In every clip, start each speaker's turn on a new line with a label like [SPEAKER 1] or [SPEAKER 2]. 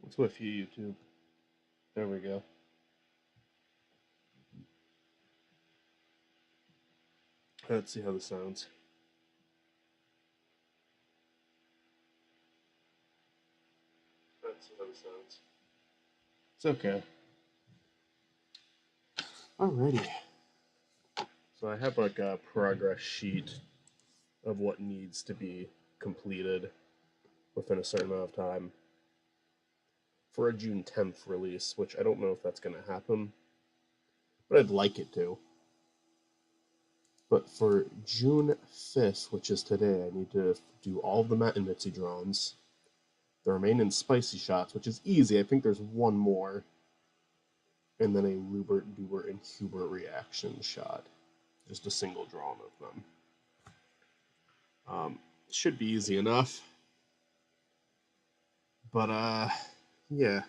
[SPEAKER 1] What's with you, YouTube? There we go. Let's see how this sounds. Let's see how this sounds. It's okay. Alrighty. So I have like a progress sheet of what needs to be completed within a certain amount of time for a June 10th release, which I don't know if that's going to happen, but I'd like it to. But for June 5th, which is today, I need to do all of the Matt and Mitzi drawings, the remaining spicy shots, which is easy. I think there's one more, and then a Lubert, Dubert, and Hubert reaction shot. Just a single drawing of them. Should be easy enough. But, yeah.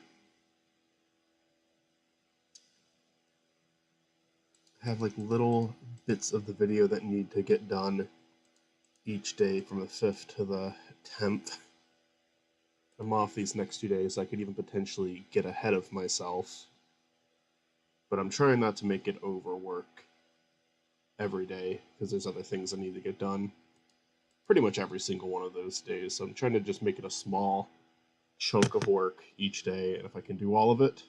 [SPEAKER 1] I have like little bits of the video that need to get done each day from the 5th to the 10th. I'm off these next 2 days, so I could even potentially get ahead of myself. But I'm trying not to make it overwork every day, because there's other things I need to get done pretty much every single one of those days. So I'm trying to just make it a small chunk of work each day, and if I can do all of it,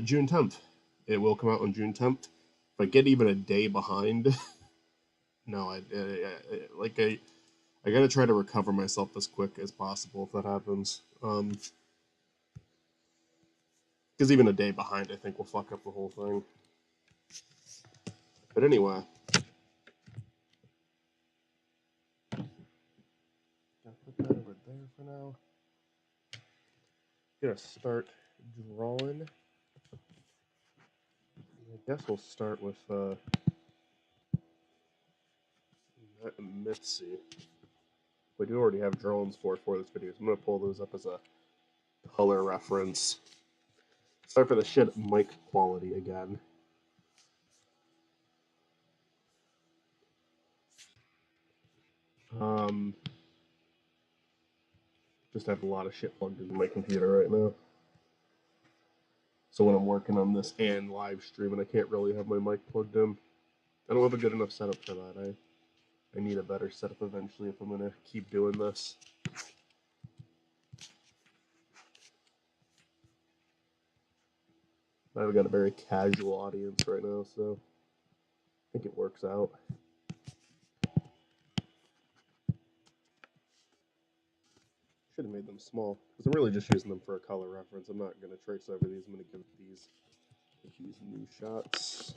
[SPEAKER 1] June 10th. It will come out on June 10th. If I get even a day behind, no, I gotta try to recover myself as quick as possible if that happens. Because even a day behind, I think, will fuck up the whole thing. But anyway. I'll put that over there for now. Gonna start drawing. I guess we'll start with Mitzi. We do already have drones for this video, so I'm gonna pull those up as a color reference. Sorry for the shit mic quality again. Just have a lot of shit plugged into my computer right now. So when I'm working on this and live streaming, I can't really have my mic plugged in. I don't have a good enough setup for that. I need a better setup eventually if I'm gonna keep doing this. I've got a very casual audience right now, so I think it works out. Should have made them small, because I'm really just using them for a color reference. I'm not going to trace over these. I'm going to give these new shots.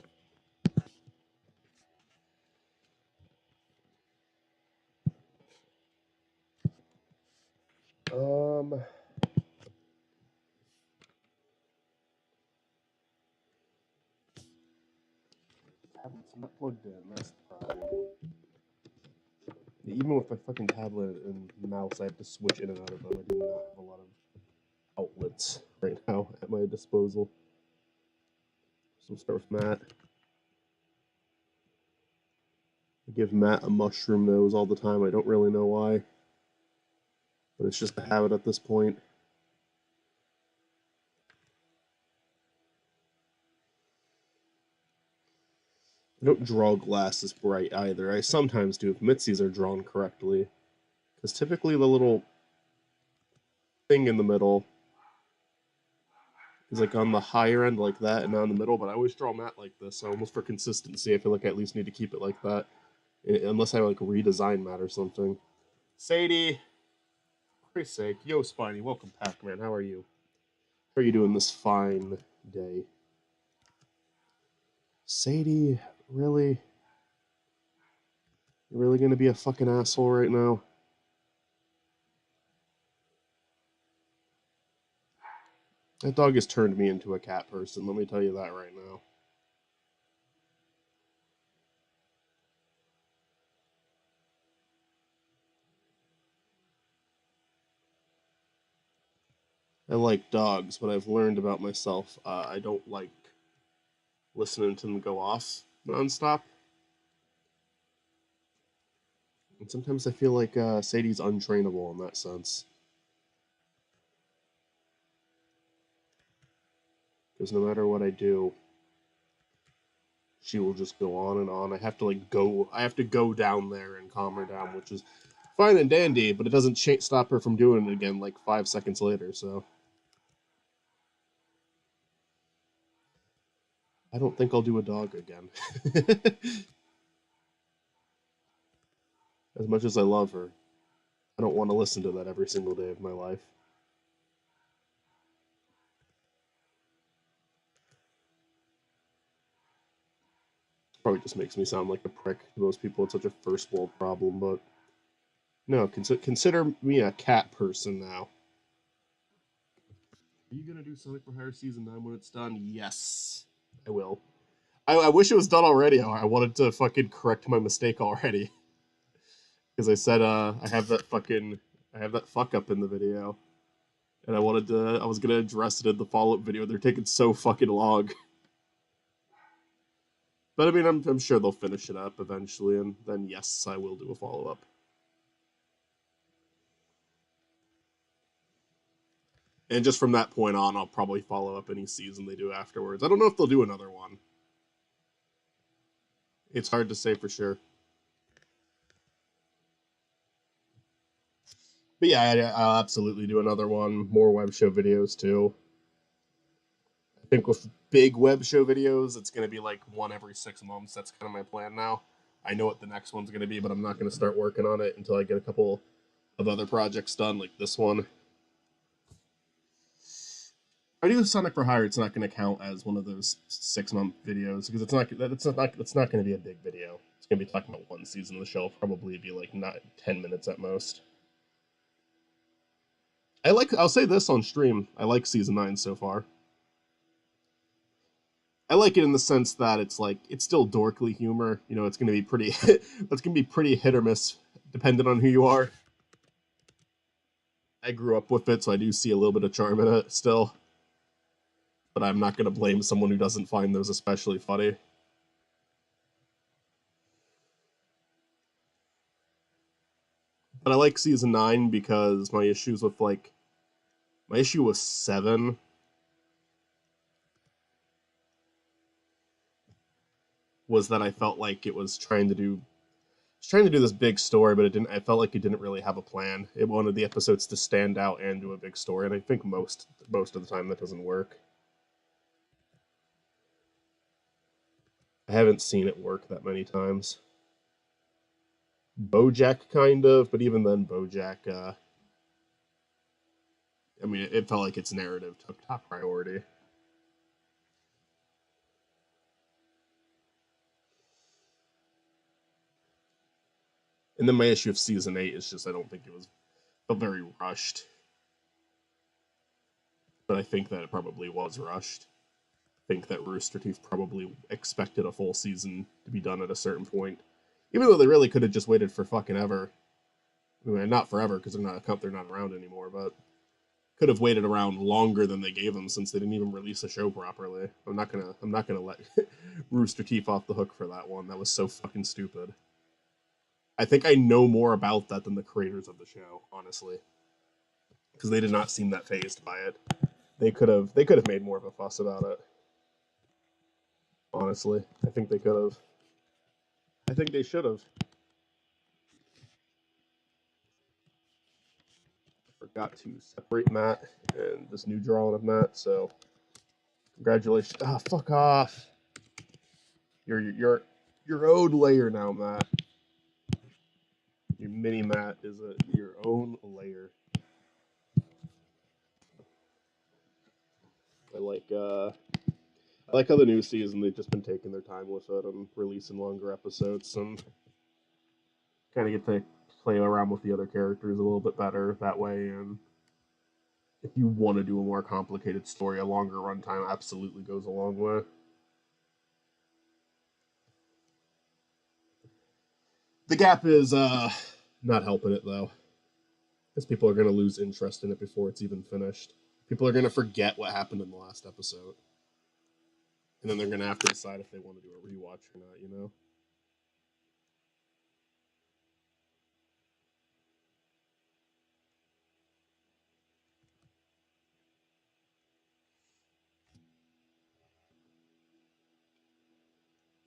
[SPEAKER 1] Tablet's not plugged in. That's the problem. Even with my fucking tablet and mouse, I have to switch in and out of them. I do not have a lot of outlets right now at my disposal. So we'll start with Matt. I give Matt a mushroom nose all the time. I don't really know why, but it's just a habit at this point. I don't draw glasses bright either. I sometimes do if Mitzi's are drawn correctly, because typically the little thing in the middle is like on the higher end like that and not in the middle, but I always draw Matt like this, so almost for consistency, I feel like I at least need to keep it like that, unless I like redesign Matt or something. Sadie, for Christ's sake, yo Spiny, welcome Pac-Man, how are you? How are you doing this fine day? Sadie, really? You're really gonna be a fucking asshole right now? That dog has turned me into a cat person, let me tell you that right now. I like dogs, but I've learned about myself, I don't like listening to them go off nonstop. And sometimes I feel like Sadie's untrainable in that sense. because no matter what I do, she will just go on and on. I have to go down there and calm her down, which is fine and dandy, but it doesn't stop her from doing it again like 5 seconds later. So I don't think I'll do a dog again. As much as I love her, I don't want to listen to that every single day of my life. Probably just makes me sound like a prick to most people. It's such a first world problem, but no, consider me a cat person now. Are you gonna do Sonic for Hire season 9 when it's done? Yes, I will. I wish it was done already. I wanted to fucking correct my mistake already because I said I have that fuck up in the video, and I was gonna address it in the follow up video. They're taking so fucking long. But I mean, I'm sure they'll finish it up eventually, and then yes, I will do a follow up. And just from that point on, I'll probably follow up any season they do afterwards. I don't know if they'll do another one. It's hard to say for sure. But yeah, I'll absolutely do another one. More web show videos too. I think with big web show videos, it's going to be like one every 6 months. That's kind of my plan now. I know what the next one's going to be, but I'm not going to start working on it until I get a couple of other projects done, like this one. I do Sonic for Hire. It's not going to count as one of those 6 month videos because it's not going to be a big video. It's going to be talking about one season of the show. It'll probably be like not 10 minutes at most. I'll say this on stream. I like season 9 so far. I like it in the sense that it's still dorkly humor. You know, it's gonna be pretty it's gonna be pretty hit or miss depending on who you are. I grew up with it, so I do see a little bit of charm in it still. But I'm not gonna blame someone who doesn't find those especially funny. But I like season 9 because my issue with 7 was that I felt like it was trying to do this big story, but it didn't. I felt like it didn't really have a plan. It wanted the episodes to stand out and do a big story, and I think most of the time that doesn't work. I haven't seen it work that many times. BoJack kind of, but even then, BoJack. I mean, it felt like its narrative took top priority. And then my issue of season 8 is just I don't think it was felt very rushed, but I think that it probably was rushed. I think that Rooster Teeth probably expected a full season to be done at a certain point, even though they really could have just waited for fucking ever. I mean, not forever because they're not around anymore, but could have waited around longer than they gave them since they didn't even release a show properly. I'm not gonna let Rooster Teeth off the hook for that one. That was so fucking stupid. I think I know more about that than the creators of the show, honestly, because they did not seem that phased by it. They could have made more of a fuss about it. Honestly, I think they could have. I think they should have. Forgot to separate Matt and this new drawing of Matt. So congratulations. Ah, fuck off. Your own layer now, Matt. Your mini Matt is your own layer. I like uh I like how the new season they've just been taking their time with it and releasing longer episodes and kind of get to play around with the other characters a little bit better that way. And if you want to do a more complicated story, a longer runtime absolutely goes a long way. The gap is not helping it though, because people are going to lose interest in it before it's even finished. People are going to forget what happened in the last episode, and then they're going to have to decide if they want to do a rewatch or not. You know.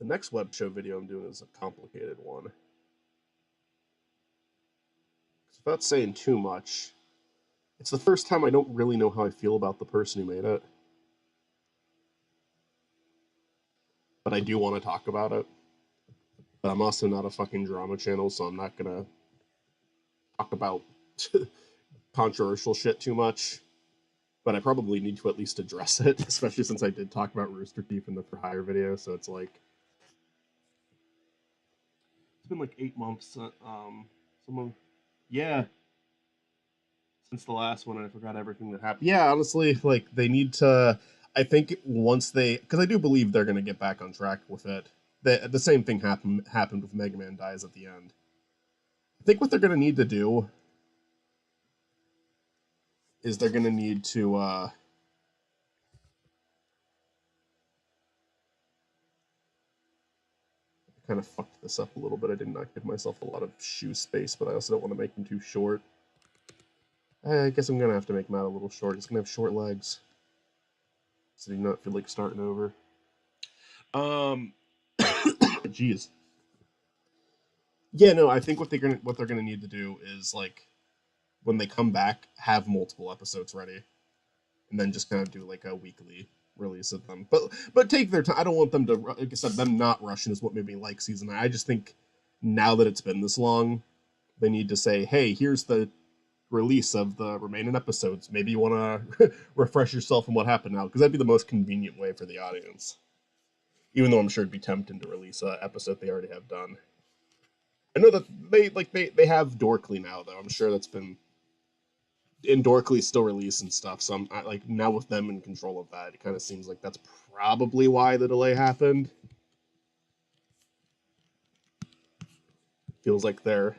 [SPEAKER 1] The next web show video I'm doing is a complicated one. Without saying too much, it's the first time I don't really know how I feel about the person who made it. But I do want to talk about it. But I'm also not a fucking drama channel, so I'm not gonna talk about controversial shit too much. But I probably need to at least address it, especially since I did talk about Rooster Teeth in the For Hire video, so it's like... It's been like 8 months. Yeah, since the last one, and I forgot everything that happened. Yeah, honestly, like, they need to... I think once they... Because I do believe they're going to get back on track with it. The same thing happened with Mega Man Dies at the end. I think what they're going to need to do is they're going to need to... I kind of fucked this up a little bit. I did not give myself a lot of shoe space, but I also don't want to make them too short. I guess I'm going to have to make Matt a little short. He's going to have short legs. So do not feel like starting over. Jeez. Yeah, no, I think what they're gonna need to do is, like, when they come back, have multiple episodes ready, and then just kind of do like a weekly release of them. But take their time. I don't want them to, like I said, them not rushing is what made me like season 9. I just think now that it's been this long, they need to say, hey, here's the release of the remaining episodes. Maybe you want to refresh yourself on what happened now, because that'd be the most convenient way for the audience. Even though I'm sure it'd be tempting to release an episode they already have done. I know that they have Dorkly now, though. I'm sure that's been... And Dorkly's still releasing stuff, so like, now with them in control of that, it kind of seems like that's probably why the delay happened. Feels like they're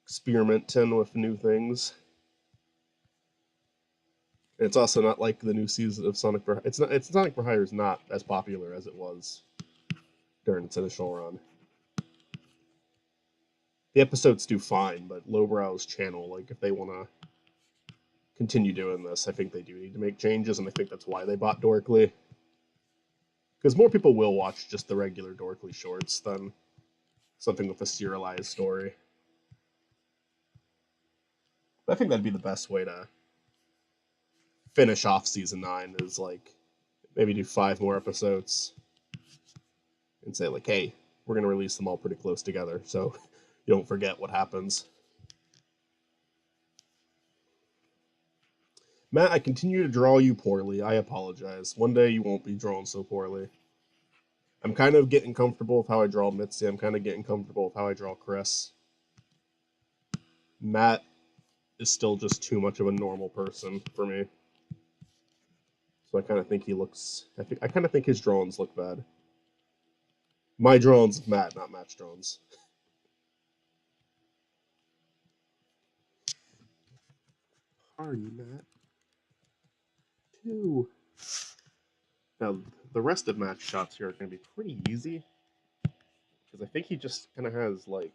[SPEAKER 1] experimenting with new things. And it's also not like the new season of Sonic for... Sonic for Hire is not as popular as it was during its initial run. The episodes do fine, but Lowbrow's channel, like, if they want to continue doing this, I think they do need to make changes, and I think that's why they bought Dorkly. Because more people will watch just the regular Dorkly shorts than something with a serialized story. But I think that'd be the best way to finish off season 9, is, like, maybe do 5 more episodes and say, like, hey, we're going to release them all pretty close together, so you don't forget what happens. Matt, I continue to draw you poorly. I apologize. One day you won't be drawn so poorly. I'm kind of getting comfortable with how I draw Mitzi. I'm kind of getting comfortable with how I draw Chris. Matt is still just too much of a normal person for me. So I kind of think he looks... I kind of think his drawings look bad. My drawings of Matt, not Matt's drawings. How are you, Matt? 2. Now, the rest of Matt's shots here are going to be pretty easy. Because I think he just kind of has, like,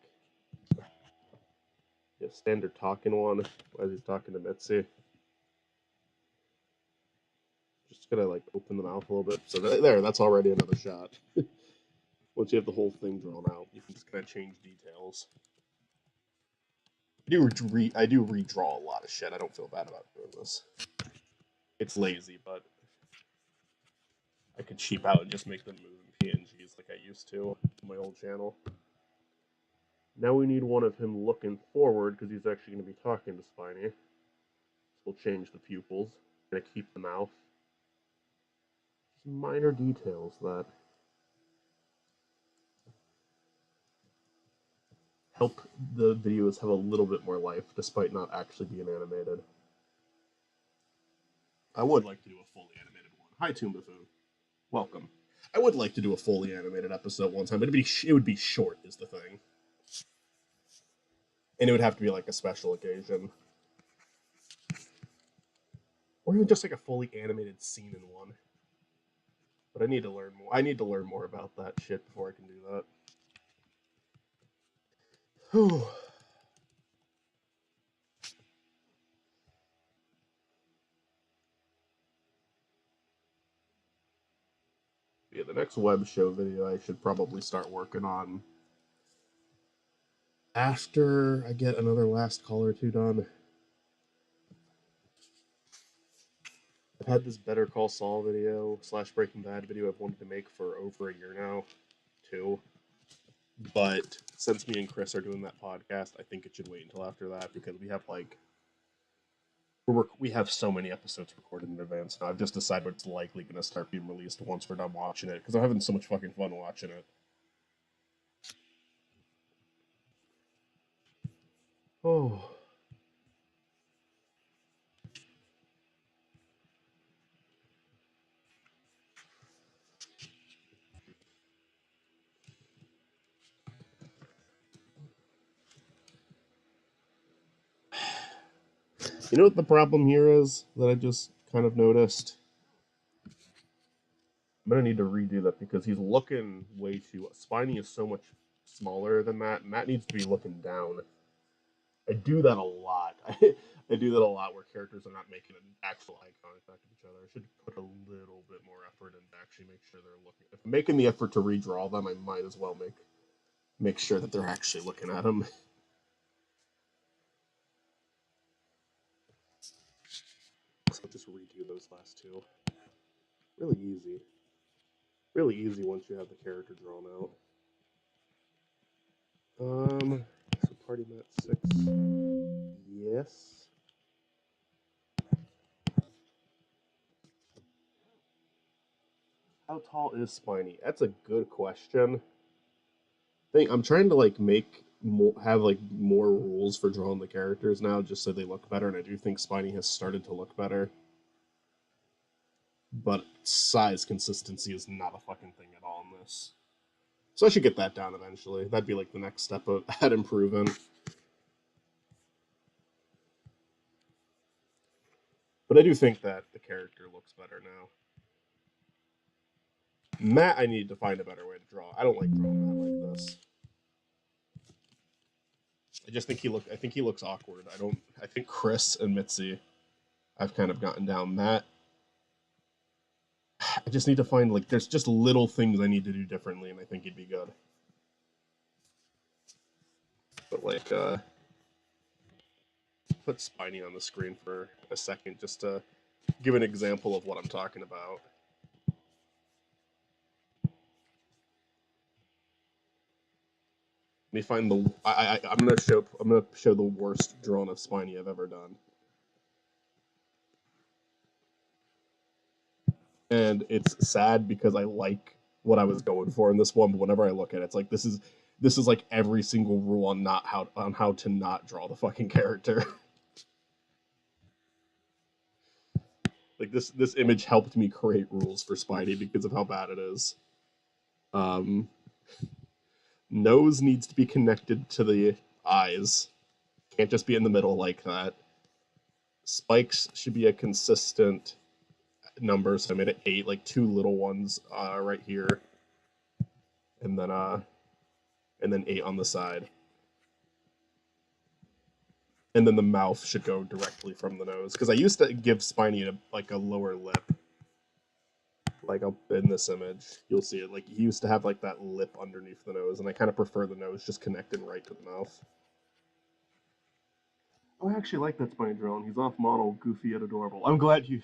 [SPEAKER 1] a standard talking one as he's talking to Mitzi. Just gonna, like, open the mouth a little bit. So there, that's already another shot. Once you have the whole thing drawn out, you can just kind of change details. I do redraw a lot of shit. I don't feel bad about doing this. It's lazy, but I could cheap out and just make them move in PNGs like I used to on my old channel. Now we need one of him looking forward, because he's actually going to be talking to Spiny. So we'll change the pupils. Gonna keep the mouth. Some minor details that help the videos have a little bit more life, despite not actually being animated. I would like to do a fully animated one. Hi, Toon Buffoon. Welcome. I would like to do a fully animated episode one time, but it would be short, is the thing. And it would have to be like a special occasion. Or even just like a fully animated scene in one. But I need to learn more. I need to learn more about that shit before I can do that. Whew. Yeah, the next web show video I should probably start working on after I get another last call or two done. I've had this Better Call Saul video slash Breaking Bad video I've wanted to make for over a year now, too. But since me and Chris are doing that podcast, I think it should wait until after that because we have like we have so many episodes recorded in advance now. I've just decided it's likely going to start being released once we're done watching it because I'm having so much fucking fun watching it. Oh. You know what the problem here is that I just kind of noticed? I'm gonna need to redo that because he's looking way too. Spiny is so much smaller than Matt. Matt needs to be looking down. I do that a lot. I do that a lot where characters are not making an actual eye contact with each other. I should put a little bit more effort into actually make sure they're looking. If I'm making the effort to redraw them, I might as well make sure that they're actually looking at them. So I'll just redo those last two. Really easy. Really easy once you have the character drawn out. So party mat 6. Yes. How tall is Spiny? That's a good question. I'm trying to like make have like more rules for drawing the characters now, just so they look better. And I do think Spiny has started to look better, but size consistency is not a fucking thing at all in this. So I should get that down eventually. That'd be like the next step at improving. But I do think that the character looks better now. Matt, I need to find a better way to draw. I don't like drawing Matt like this. I just think I think he looks awkward. I think Chris and Mitzi I've kind of gotten down. Matt, I just need to find like there's just little things I need to do differently, and I think he'd be good. But like, put Spiny on the screen for a second just to give an example of what I'm talking about. Let me find the. I'm gonna show the worst drawing of Spiny I've ever done. And it's sad because I like what I was going for in this one, but whenever I look at it, it's like this is like every single rule on how to not draw the fucking character. Like this image helped me create rules for Spidey because of how bad it is. Um, Nose needs to be connected to the eyes. Can't just be in the middle like that. Spikes should be a consistent number, so I made it 8, like 2 little ones right here, and then 8 on the side. And then the mouth should go directly from the nose because I used to give Spiny a lower lip. Like in this image, you'll see it. Like he used to have like that lip underneath the nose, and I kind of prefer the nose just connected right to the mouth. Oh, I actually like that Spiny drone. He's off model, goofy yet adorable. I'm glad you.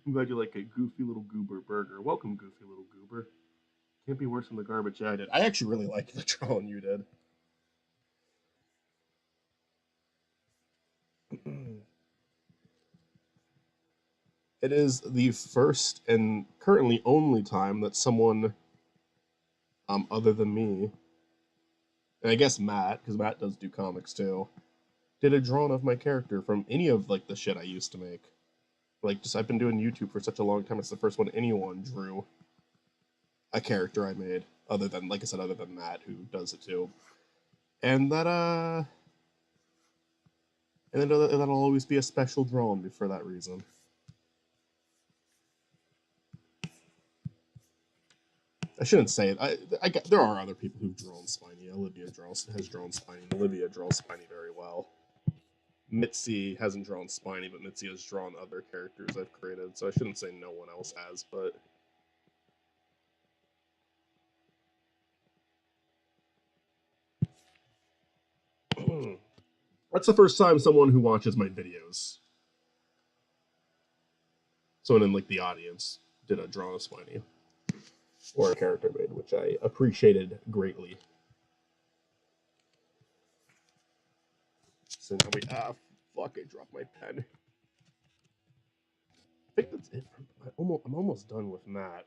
[SPEAKER 1] I'm glad you like a goofy little goober burger. Welcome, goofy little goober. Can't be worse than the garbage I did. I actually really like the drone you did. It is the first and currently only time that someone, other than me, and I guess Matt, because Matt does do comics too, did a drawing of my character from any of like the shit I used to make. Like, just I've been doing YouTube for such a long time. It's the first one anyone drew a character I made, other than, like I said, other than Matt, who does it too. And that'll always be a special drawing for that reason. I shouldn't say it. There are other people who've drawn Spiny. Olivia has drawn Spiny. Olivia draws Spiny very well. Mitzi hasn't drawn Spiny, but Mitzi has drawn other characters I've created, so I shouldn't say no one else has, but That's the first time someone who watches my videos, someone in like the audience, did a draw a spiny or a character made, which I appreciated greatly. So now fuck! I dropped my pen. I think that's it. I'm almost done with Matt.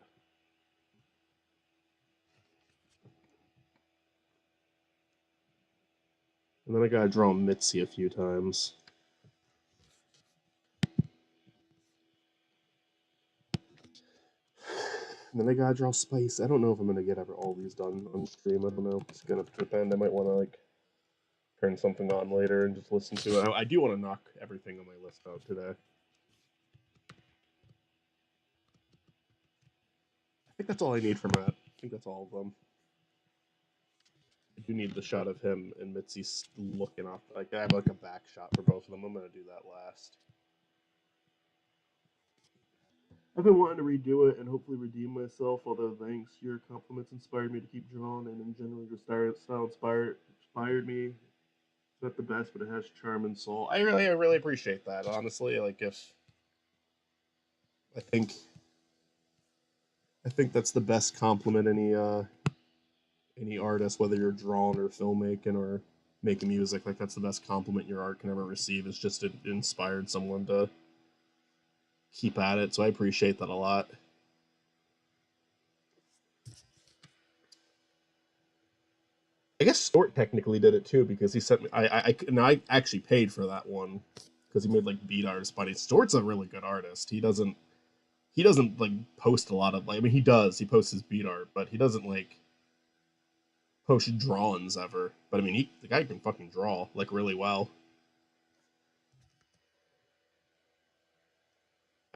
[SPEAKER 1] And then I gotta draw Mitzi a few times. And then I gotta draw Spice. I don't know if I'm gonna get all these done on stream. I don't know. It's gonna depend. I might want to like turn something on later and just listen to it. I do want to knock everything on my list out today. I think that's all I need for Matt. I think that's all of them. I do need the shot of him and Mitzi looking off. Like I have like a back shot for both of them. I'm gonna do that last. I've been wanting to redo it and hopefully redeem myself. Although thanks, your compliments inspired me to keep drawing, and in general, your style inspired me. It's not the best, but it has charm and soul. I really appreciate that. Honestly, like if I think that's the best compliment any artist, whether you're drawing or filmmaking or making music, like that's the best compliment your art can ever receive. Is just it inspired someone to keep at it. So I appreciate that a lot. I guess Stort technically did it too because he sent me. I actually paid for that one because he made like beat artists. But Stort's a really good artist. He doesn't like post a lot of like. I mean, he does. He posts his beat art, but he doesn't like post drawings ever. But I mean, the guy can fucking draw like really well.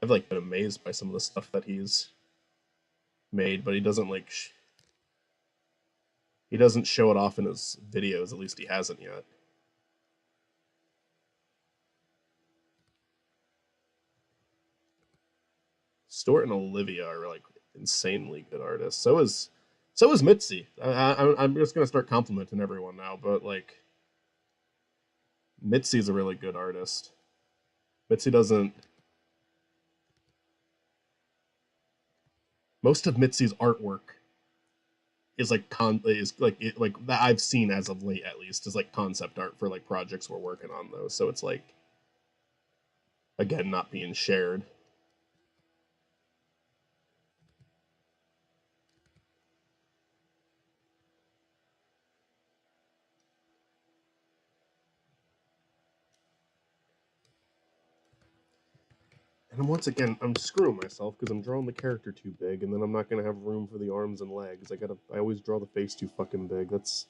[SPEAKER 1] I've like been amazed by some of the stuff that he's made, but he doesn't like he doesn't show it off in his videos. At least he hasn't yet. Stort and Olivia are like insanely good artists. So is Mitzi. I'm just gonna start complimenting everyone now, but like Mitzi's a really good artist. Mitzi doesn't. Most of Mitzi's artwork is like that I've seen as of late at least is like concept art for like projects we're working on though. So it's like again not being shared. And once again, I'm screwing myself because I'm drawing the character too big, and then I'm not gonna have room for the arms and legs. I always draw the face too fucking big. That's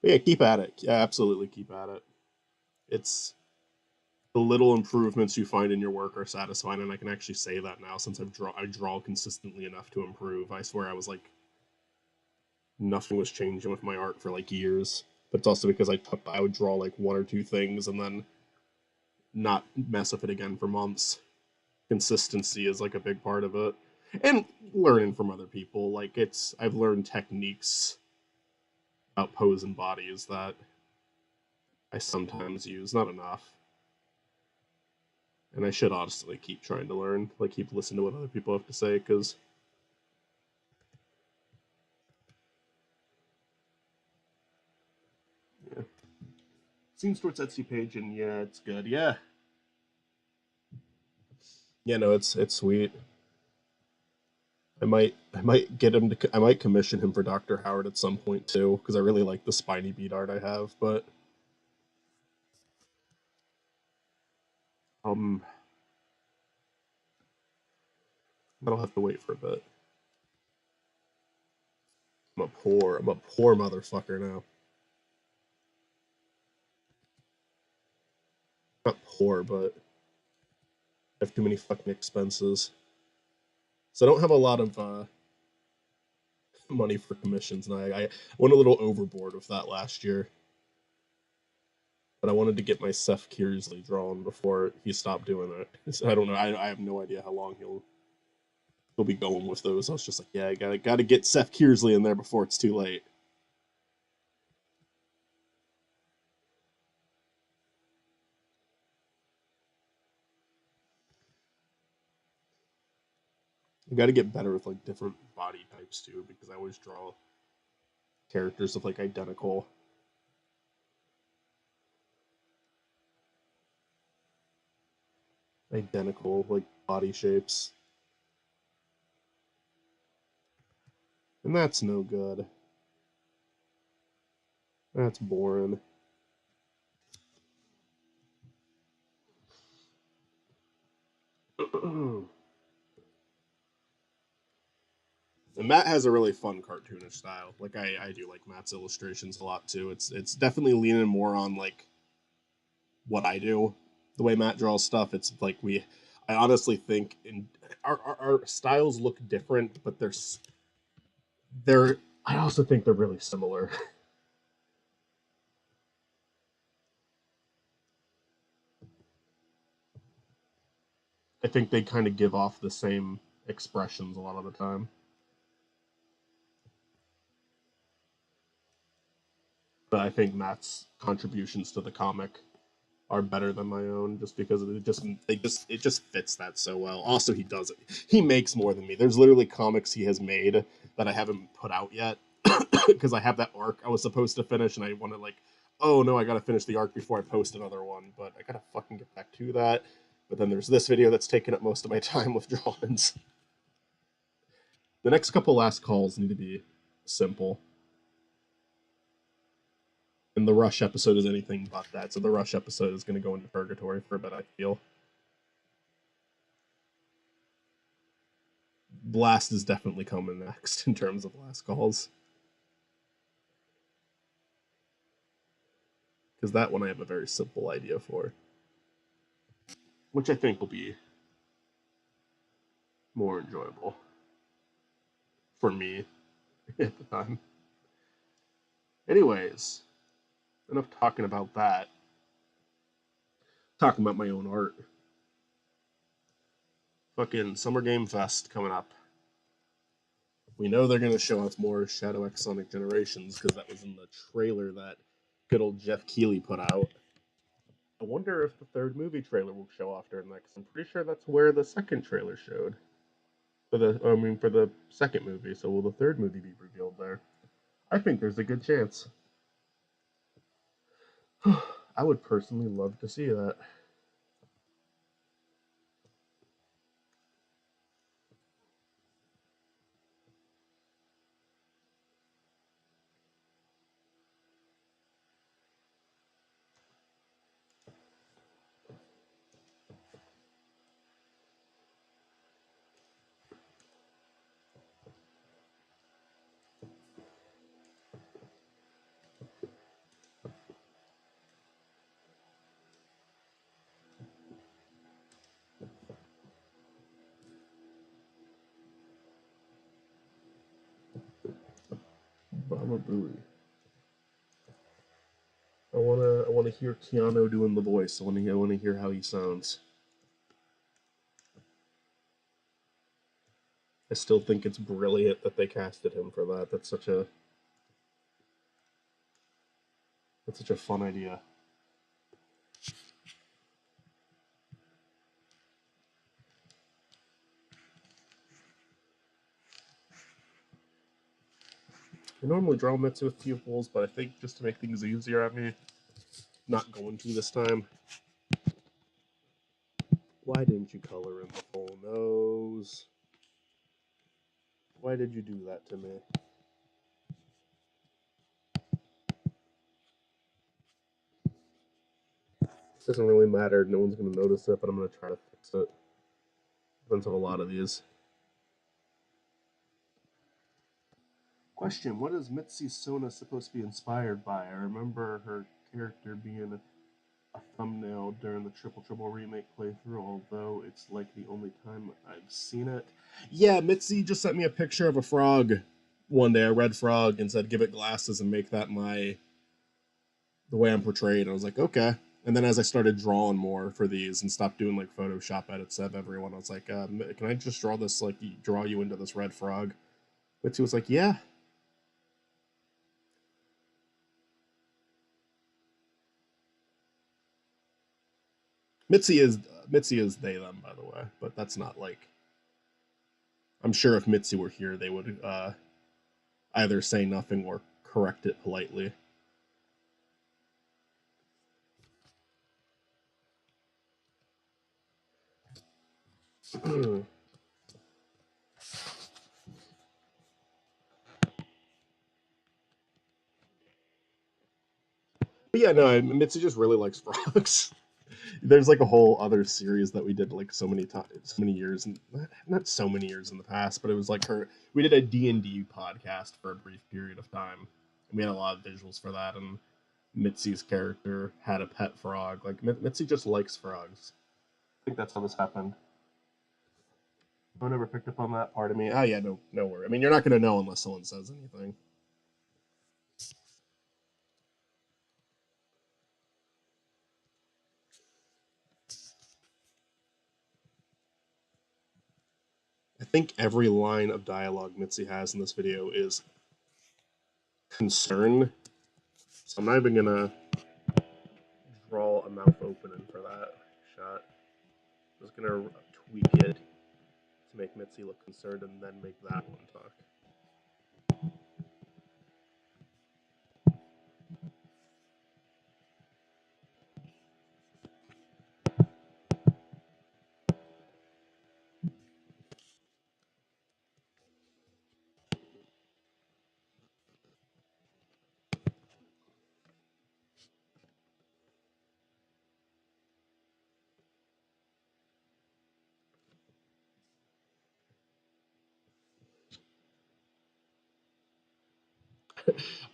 [SPEAKER 1] yeah, keep at it. Yeah, absolutely keep at it. It's the little improvements you find in your work are satisfying, and I can actually say that now since I draw consistently enough to improve. I swear I was like nothing was changing with my art for like years. But it's also because I would draw like one or two things and then not mess with it again for months. Consistency is like a big part of it, and learning from other people. Like I've learned techniques about pose and bodies that I sometimes use, not enough. And I should honestly keep trying to learn, like keep listening to what other people have to say, because yeah. Seen Stort's Etsy page, and yeah, it's good. Yeah, yeah, no, it's sweet. I might get him to I might commission him for Dr. Howard at some point too, because I really like the spiny bead art I have. But um, I'll have to wait for a bit. I'm a poor motherfucker now. Not poor, but I have too many fucking expenses. So I don't have a lot of money for commissions, and I went a little overboard with that last year. But I wanted to get my Seth Kearsley drawn before he stopped doing it. So I don't know. I have no idea how long he'll we'll be going with those. I was just like, yeah, I gotta get Seth Kearsley in there before it's too late. I got to get better with like different body types too, because I always draw characters of like identical like body shapes, and that's no good. That's boring. And Matt has a really fun cartoonish style. Like I do like Matt's illustrations a lot too. It's definitely leaning more on like what I do. The way Matt draws stuff, it's like I honestly think in our styles look different, but they're I also think they're really similar. I think they kind of give off the same expressions a lot of the time. But I think Matt's contributions to the comic are better than my own just because it just fits that so well. Also, he does it. He makes more than me. There's literally comics he has made that I haven't put out yet because I have that arc I was supposed to finish and I want to like, oh no, I got to finish the arc before I post another one, but I got to fucking get back to that. But then there's this video that's taken up most of my time with drawings. The next couple last calls need to be simple. And the Rush episode is anything but that. So the Rush episode is going to go into purgatory for a bit, I feel. Blast is definitely coming next in terms of last calls. Because that one I have a very simple idea for. Which I think will be more enjoyable for me at the time. Anyways, enough talking about that. Talking about my own art. Fucking Summer Game Fest coming up. We know they're going to show us more Shadow X Sonic Generations because that was in the trailer that good old Jeff Keighley put out. I wonder if the third movie trailer will show off during that, because I'm pretty sure that's where the second trailer showed. For the second movie, so will the third movie be revealed there? I think there's a good chance. I would personally love to see that. Baba Booey. I wanna hear Keanu doing the voice. I wanna hear how he sounds. I still think it's brilliant that they casted him for that. That's such a fun idea. I normally draw Mitsu with pupils, but I think just to make things easier on me, not going to this time. Why didn't you color in the full nose? Why did you do that to me? It doesn't really matter. No one's going to notice it, but I'm going to try to fix it. Depends on a lot of these. Question: what is Mitzi Sona supposed to be inspired by? I remember her character being a thumbnail during the Triple Trouble remake playthrough, although it's like the only time I've seen it. Yeah, Mitzi just sent me a picture of a frog one day, a red frog, and said, give it glasses and make that the way I'm portrayed. I was like, okay. And then as I started drawing more for these and stopped doing like Photoshop edits of everyone, I was like, can I just draw this, like, draw you into this red frog? Mitzi was like, yeah. Mitzi is Mitzi is they them, by the way, but that's not like, I'm sure if Mitzi were here, they would either say nothing or correct it politely. But yeah, no, Mitzi just really likes frogs. There's like a whole other series that we did like so many times, so many years, and not so many years in the past, but it was like her. We did a D&D podcast for a brief period of time, and we had a lot of visuals for that. And Mitzi's character had a pet frog. Like Mitzi just likes frogs. I think that's how this happened. No one ever picked up on that part of me. Oh yeah, no, no worry. I mean, you're not gonna know unless someone says anything. I think every line of dialogue Mitzi has in this video is concern. So I'm not even gonna draw a mouth opening for that shot. I'm just gonna tweak it to make Mitzi look concerned and then make that one talk.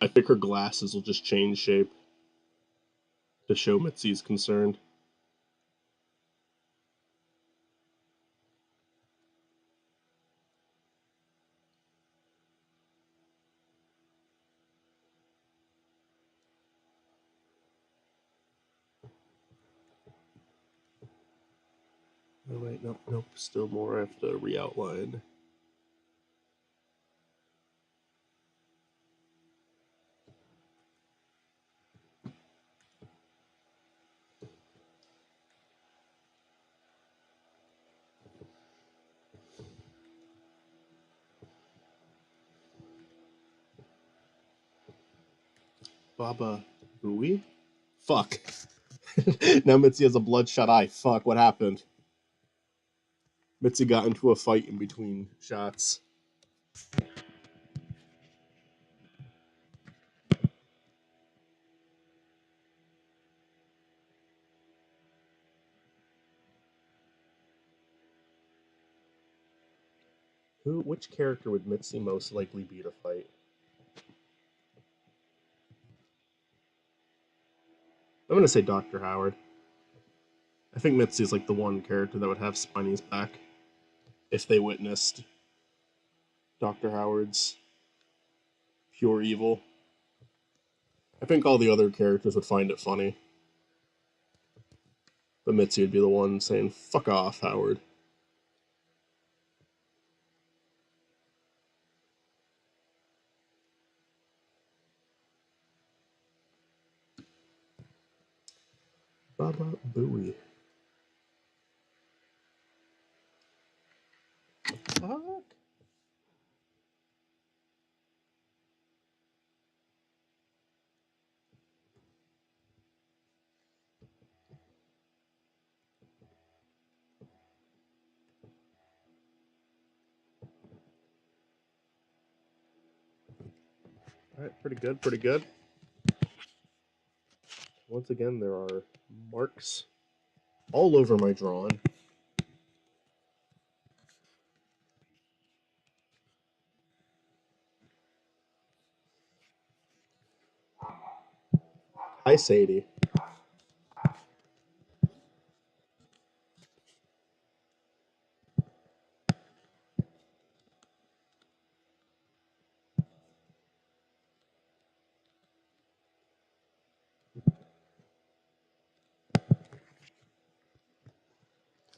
[SPEAKER 1] I think her glasses will just change shape to show Mitzi's concerned. Oh wait, nope, nope, still more. I have to re-outline. Baba Booey? Fuck. Now Mitzi has a bloodshot eye. Fuck, what happened? Mitzi got into a fight in between shots. Which character would Mitzi most likely be to fight? I'm gonna say Dr. Howard. I think Mitzi's like the one character that would have Spiney's back if they witnessed Dr. Howard's pure evil. I think all the other characters would find it funny, but Mitzi would be the one saying, "Fuck off, Howard." Baba Booey. Fuck. All right, pretty good, pretty good. Once again, there are marks all over my drawing. Hi, Sadie.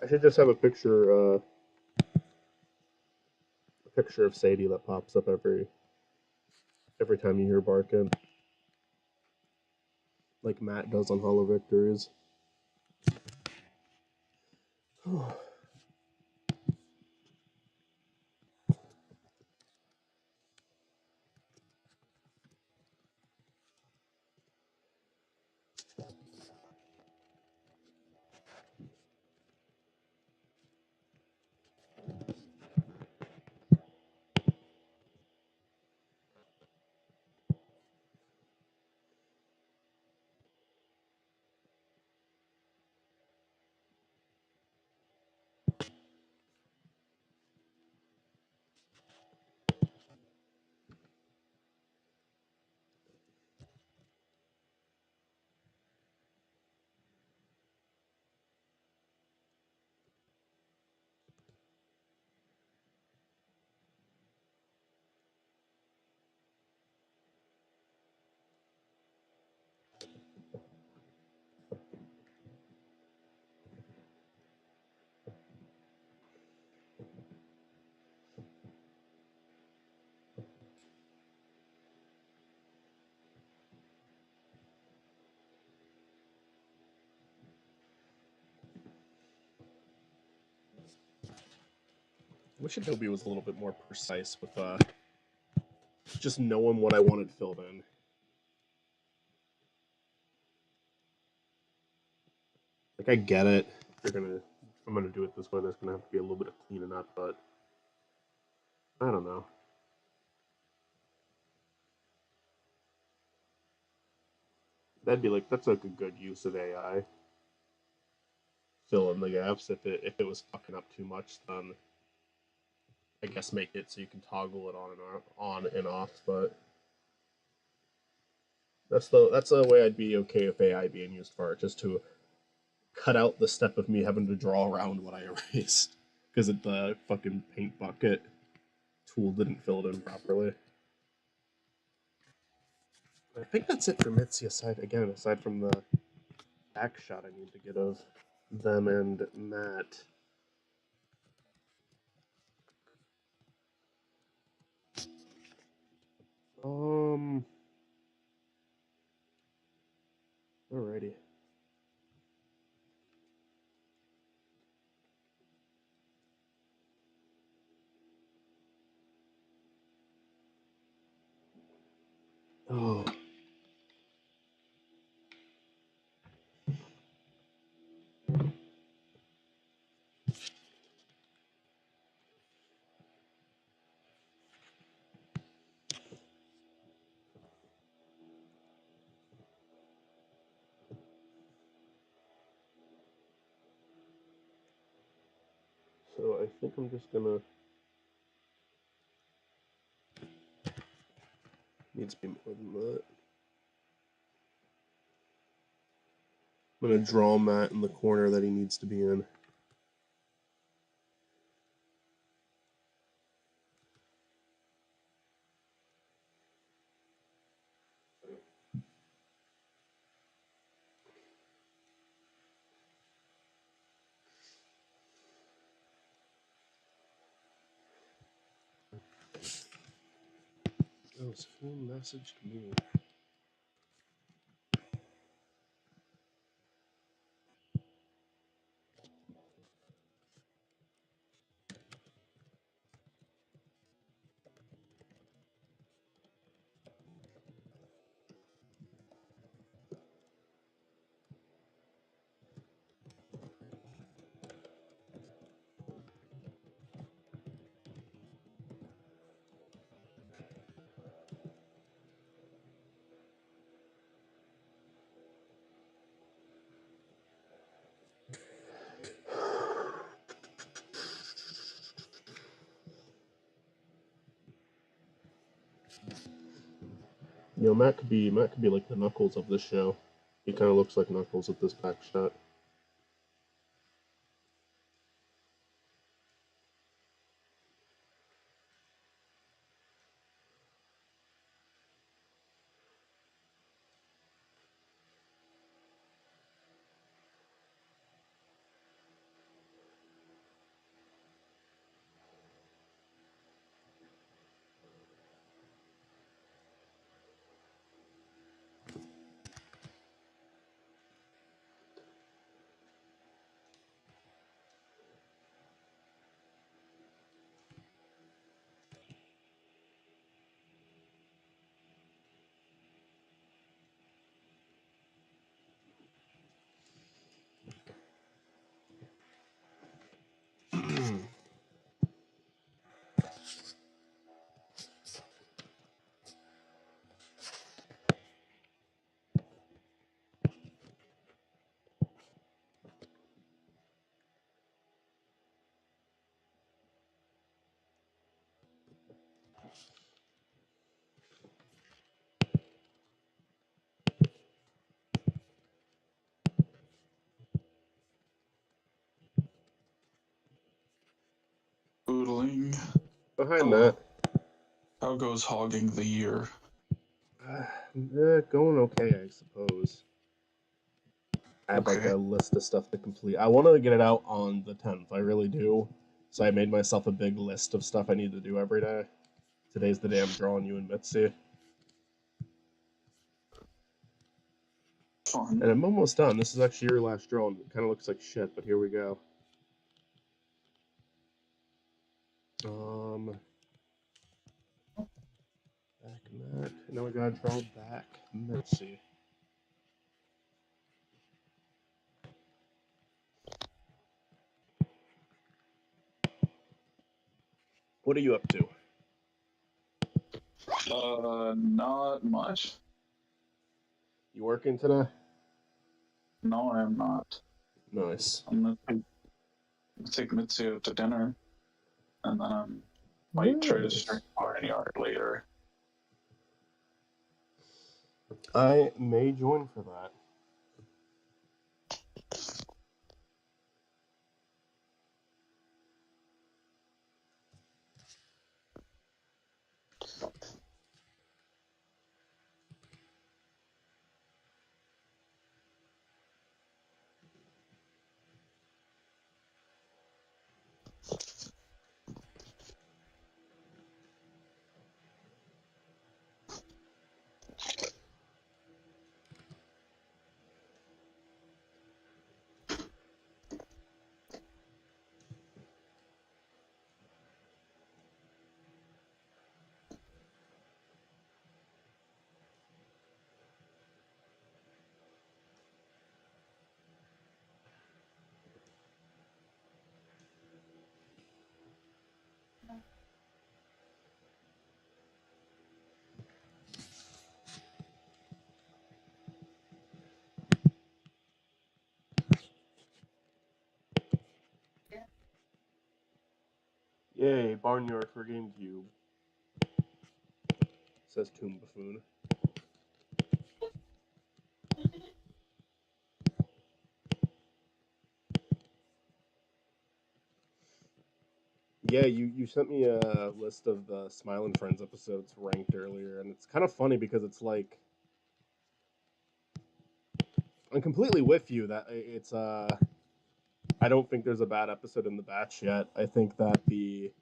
[SPEAKER 1] I should just have a picture of Sadie that pops up every time you hear barking, like Matt does on Hollow Victories. I wish Adobe was a little bit more precise with just knowing what I wanted filled in. Like I get it. If I'm gonna do it this way, there's gonna have to be a little bit of cleaning up, but I don't know. That's like a good use of AI. Fill in the gaps. If it was fucking up too much, then I guess make it so you can toggle it on and off. But that's the way I'd be okay with AI being used for it, just to cut out the step of me having to draw around what I erased because the fucking paint bucket tool didn't fill it in properly. I think that's it for Mitzi. Aside from the back shot I need to get of them and Matt. Um. Alrighty. Oh. So I think I'm just gonna needs to be more than that. I'm gonna draw Matt in the corner that he needs to be in. Oh, so who messaged me? Matt could be like the Knuckles of this show. He kind of looks like Knuckles with this back shot.
[SPEAKER 2] doodling.
[SPEAKER 1] Hi, Matt.
[SPEAKER 2] How goes hogging the year?
[SPEAKER 1] Going okay, I suppose. I have like
[SPEAKER 2] Okay.
[SPEAKER 1] a list of stuff to complete. I want to get it out on the 10th. I really do. So I made myself a big list of stuff I need to do every day. Today's the day I'm drawing you and Mitzi.
[SPEAKER 2] Fun.
[SPEAKER 1] And I'm almost done. This is actually your last drawing. It kind of looks like shit, but here we go. Back Matt. Now we gotta draw back Mitzi. What are you up to?
[SPEAKER 2] Not much.
[SPEAKER 1] You working today?
[SPEAKER 2] No, I'm not.
[SPEAKER 1] Nice.
[SPEAKER 2] I'm gonna take Mitzi out to dinner, and then might try to start barnyard later.
[SPEAKER 1] I may join for that. Yay, Barnyard for GameCube. Says Tomb Buffoon. Yeah, you sent me a list of the Smile and Friends episodes ranked earlier, and it's kind of funny because it's like I'm completely with you that it's I don't think there's a bad episode in the batch yet. I think that the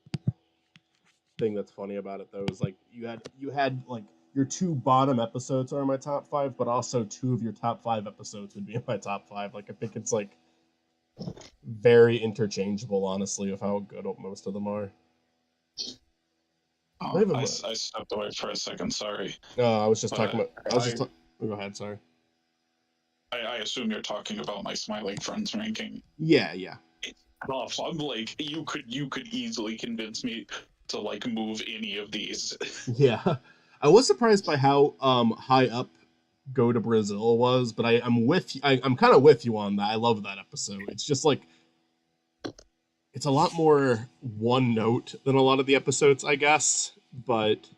[SPEAKER 1] thing that's funny about it though is like you had like your two bottom episodes are in my top 5, but also two of your top 5 episodes would be in my top 5. Like I think it's like very interchangeable, honestly, of how good most of them are.
[SPEAKER 2] I stepped away for a second. Sorry.
[SPEAKER 1] No, I was just talking about. Go ahead. Sorry.
[SPEAKER 2] I assume you're talking about my Smiling Friends ranking.
[SPEAKER 1] Yeah.
[SPEAKER 2] It's tough. I'm like, you could easily convince me to like move any of these.
[SPEAKER 1] Yeah, I was surprised by how high up Go to Brazil was, but I'm with you. I'm kind of with you on that. I love that episode. It's just like it's a lot more one note than a lot of the episodes, I guess. But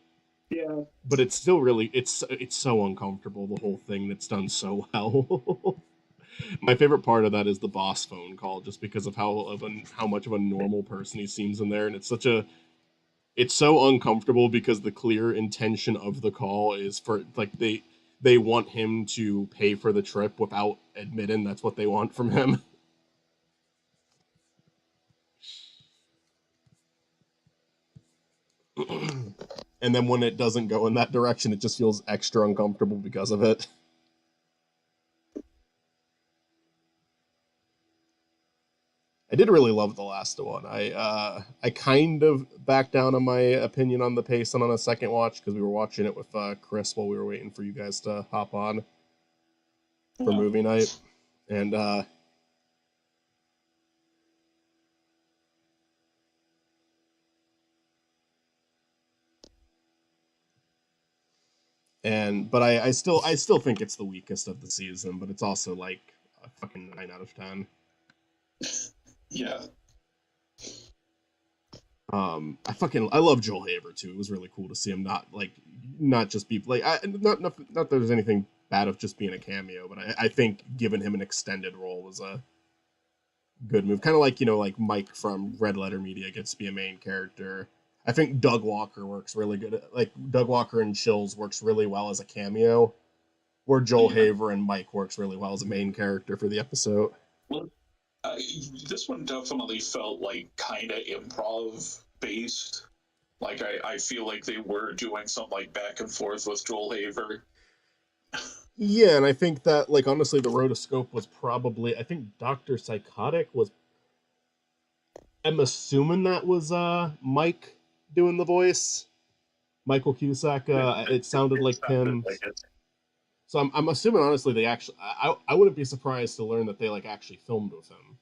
[SPEAKER 2] yeah,
[SPEAKER 1] but it's still really it's so uncomfortable. The whole thing that's done so well. My favorite part of that is the boss phone call, just because of how much of a normal person he seems in there, and it's so uncomfortable because the clear intention of the call is for like they want him to pay for the trip without admitting that's what they want from him. And then when it doesn't go in that direction, it just feels extra uncomfortable because of it. I did really love the last one. I kind of backed down on my opinion on the pacing on a second watch because we were watching it with Chris while we were waiting for you guys to hop on for movie night, and but I still think it's the weakest of the season, but it's also like a fucking 9 out of 10.
[SPEAKER 2] Yeah.
[SPEAKER 1] I love Joel Haber too. It was really cool to see him not just be like not that there's anything bad of just being a cameo, but I think giving him an extended role was good move. Kind of like, like Mike from Red Letter Media gets to be a main character. I think Doug Walker works really good. Like Doug Walker and Chills works really well as a cameo, where Joel
[SPEAKER 2] Yeah.
[SPEAKER 1] Haver and Mike works really well as a main character for the episode.
[SPEAKER 2] Well, this one definitely felt like kind of improv based. Like I feel like they were doing some like back and forth with Joel Haver.
[SPEAKER 1] Yeah, and I think that, like, honestly, the rotoscope was probably, I think Dr. Psychotic was, I'm assuming that was Mike doing the voice. Michael Cusack, it sounded
[SPEAKER 2] It
[SPEAKER 1] like
[SPEAKER 2] sounded
[SPEAKER 1] him.
[SPEAKER 2] like it.
[SPEAKER 1] So I'm assuming, honestly, they actually, I wouldn't be surprised to learn that they, like, actually filmed with him.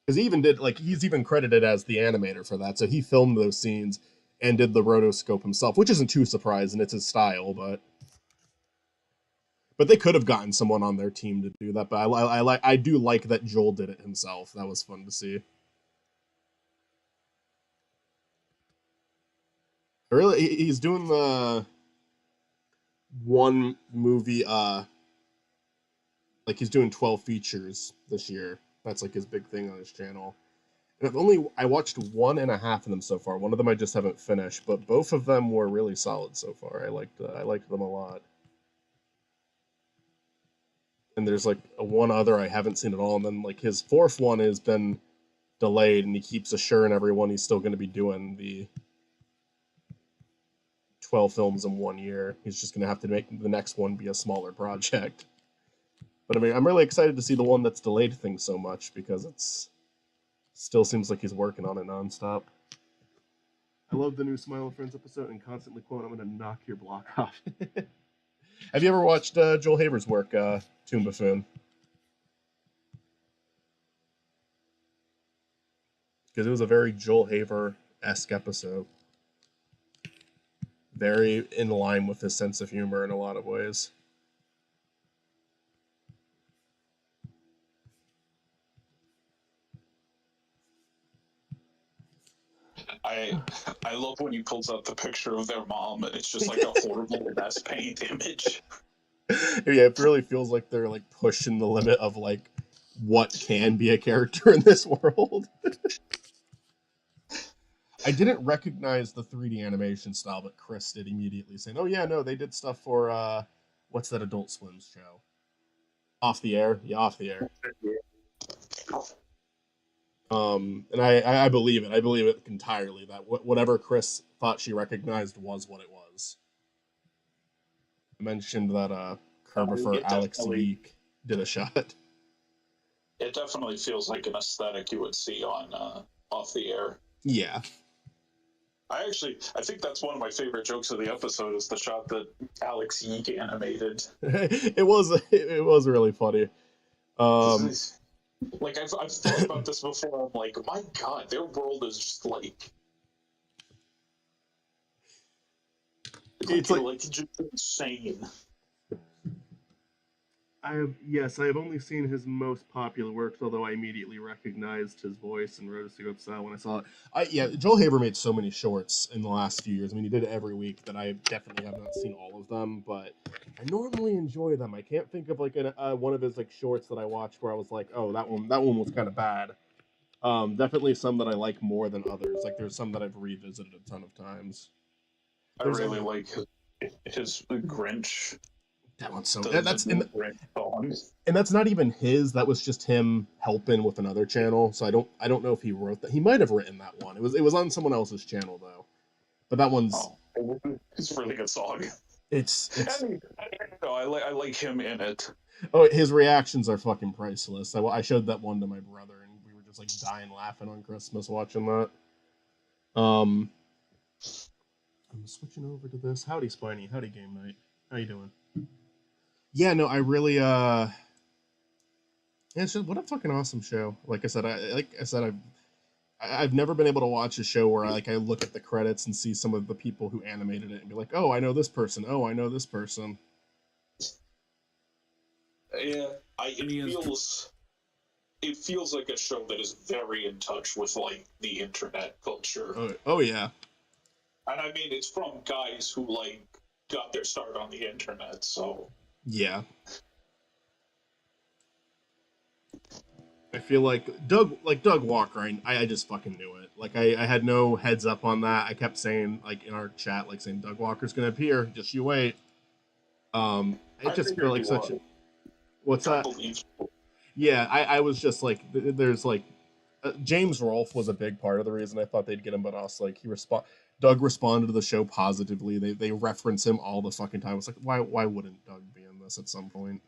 [SPEAKER 1] Because he even did, like, he's even credited as the animator for that, so he filmed those scenes and did the rotoscope himself, which isn't too surprising, it's his style, but they could have gotten someone on their team to do that. But I do like that Joel did it himself. That was fun to see. Really, he's doing the one movie. Like he's doing 12 features this year. That's like his big thing on his channel. And I watched one and a half of them so far. One of them I just haven't finished, but both of them were really solid so far. I liked them a lot. And there's like one other I haven't seen at all, and then like his fourth one has been delayed, and he keeps assuring everyone he's still going to be doing the 12 films in 1 year. He's just going to have to make the next one be a smaller project. But I mean, I'm really excited to see the one that's delayed things so much because it's still seems like he's working on it nonstop. I love the new Smile and Friends episode and constantly quote, "I'm going to knock your block off." Have you ever watched Joel Haver's work, Toon Buffoon? Because it was a very Joel Haver-esque episode. Very in line with his sense of humor in a lot of ways.
[SPEAKER 2] I love when he pulls out the picture of their mom and it's just like a horrible mess paint image.
[SPEAKER 1] Yeah, it really feels like they're like pushing the limit of like what can be a character in this world. I didn't recognize the 3D animation style, but Chris did immediately, saying, "Oh yeah, no, they did stuff for what's that Adult Swim show? Off the Air, yeah, Off the Air." And I believe it. I believe it entirely. That whatever Chris thought she recognized was what it was. I mentioned that Kerber Alex Yeek did a shot.
[SPEAKER 2] It definitely feels like an aesthetic you would see on Off the Air.
[SPEAKER 1] Yeah.
[SPEAKER 2] I think that's one of my favorite jokes of the episode is the shot that Alex Yeek animated.
[SPEAKER 1] it was really funny.
[SPEAKER 2] Like I've thought about this before. I'm like, my God, their world is just like
[SPEAKER 1] it's like
[SPEAKER 2] just insane.
[SPEAKER 1] I have only seen his most popular works, although I immediately recognized his voice and rotoscope style when I saw it. Joel Haver made so many shorts in the last few years. I mean, he did it every week that I definitely have not seen all of them, but I normally enjoy them. I can't think of like one of his like shorts that I watched where I was like, oh, that one was kind of bad. Definitely some that I like more than others. Like there's some that I've revisited a ton of times.
[SPEAKER 2] I really like his Grinch.
[SPEAKER 1] That one's so and that's not even his. That was just him helping with another channel. So I don't know if he wrote that. He might have written that one. It was on someone else's channel though. But that one's
[SPEAKER 2] it's a really good song.
[SPEAKER 1] It's
[SPEAKER 2] I like him in it.
[SPEAKER 1] Oh, his reactions are fucking priceless. I showed that one to my brother and we were just like dying laughing on Christmas watching that. I'm switching over to this. Howdy Spiny, howdy Game Night. How you doing? Yeah, no, I really it's just what a fucking awesome show. Like I said, I've never been able to watch a show where I look at the credits and see some of the people who animated it and be like, oh, I know this person. Oh, I know this person.
[SPEAKER 2] Yeah, it feels like a show that is very in touch with like the internet culture.
[SPEAKER 1] Oh yeah.
[SPEAKER 2] And I mean, it's from guys who like got their start on the internet, so
[SPEAKER 1] yeah. I feel like Doug Walker. I just fucking knew it. Like I had no heads up on that. I kept saying like in our chat, like saying Doug Walker's gonna appear. Just you wait. I
[SPEAKER 2] I
[SPEAKER 1] just feel
[SPEAKER 2] figured
[SPEAKER 1] like
[SPEAKER 2] he
[SPEAKER 1] such.
[SPEAKER 2] was.
[SPEAKER 1] What's
[SPEAKER 2] I
[SPEAKER 1] that?
[SPEAKER 2] believe.
[SPEAKER 1] Yeah, I was just like, there's like, James Rolfe was a big part of the reason I thought they'd get him, but also like Doug responded to the show positively. They reference him all the fucking time. It's like, why wouldn't Doug be in this at some point?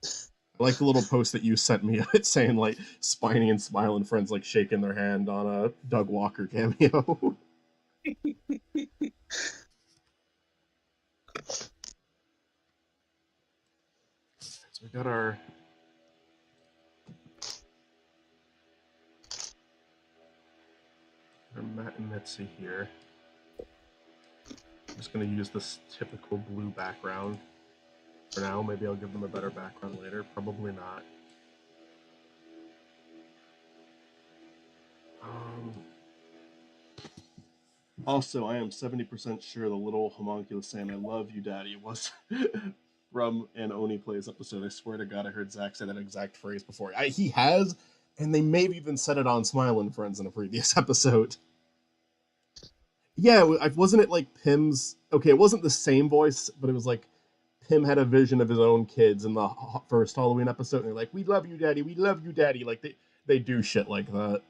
[SPEAKER 1] I like the little post that you sent me of it saying like Spiny and Smile and friends like shaking their hand on a Doug Walker cameo. So we got our Matt and Mitzi here. I'm just gonna use this typical blue background for now. Maybe I'll give them a better background later. Probably not. Also, I am 70% sure the little homunculus saying "I love you, Daddy" was from an Oni Plays episode. I swear to God, I heard Zach say that exact phrase before. He has, and they maybe even said it on Smile and Friends in a previous episode. Yeah, wasn't it like Pim's? Okay, it wasn't the same voice, but it was like Pim had a vision of his own kids in the first Halloween episode, and they're like, "We love you, Daddy. We love you, Daddy." Like they do shit like that.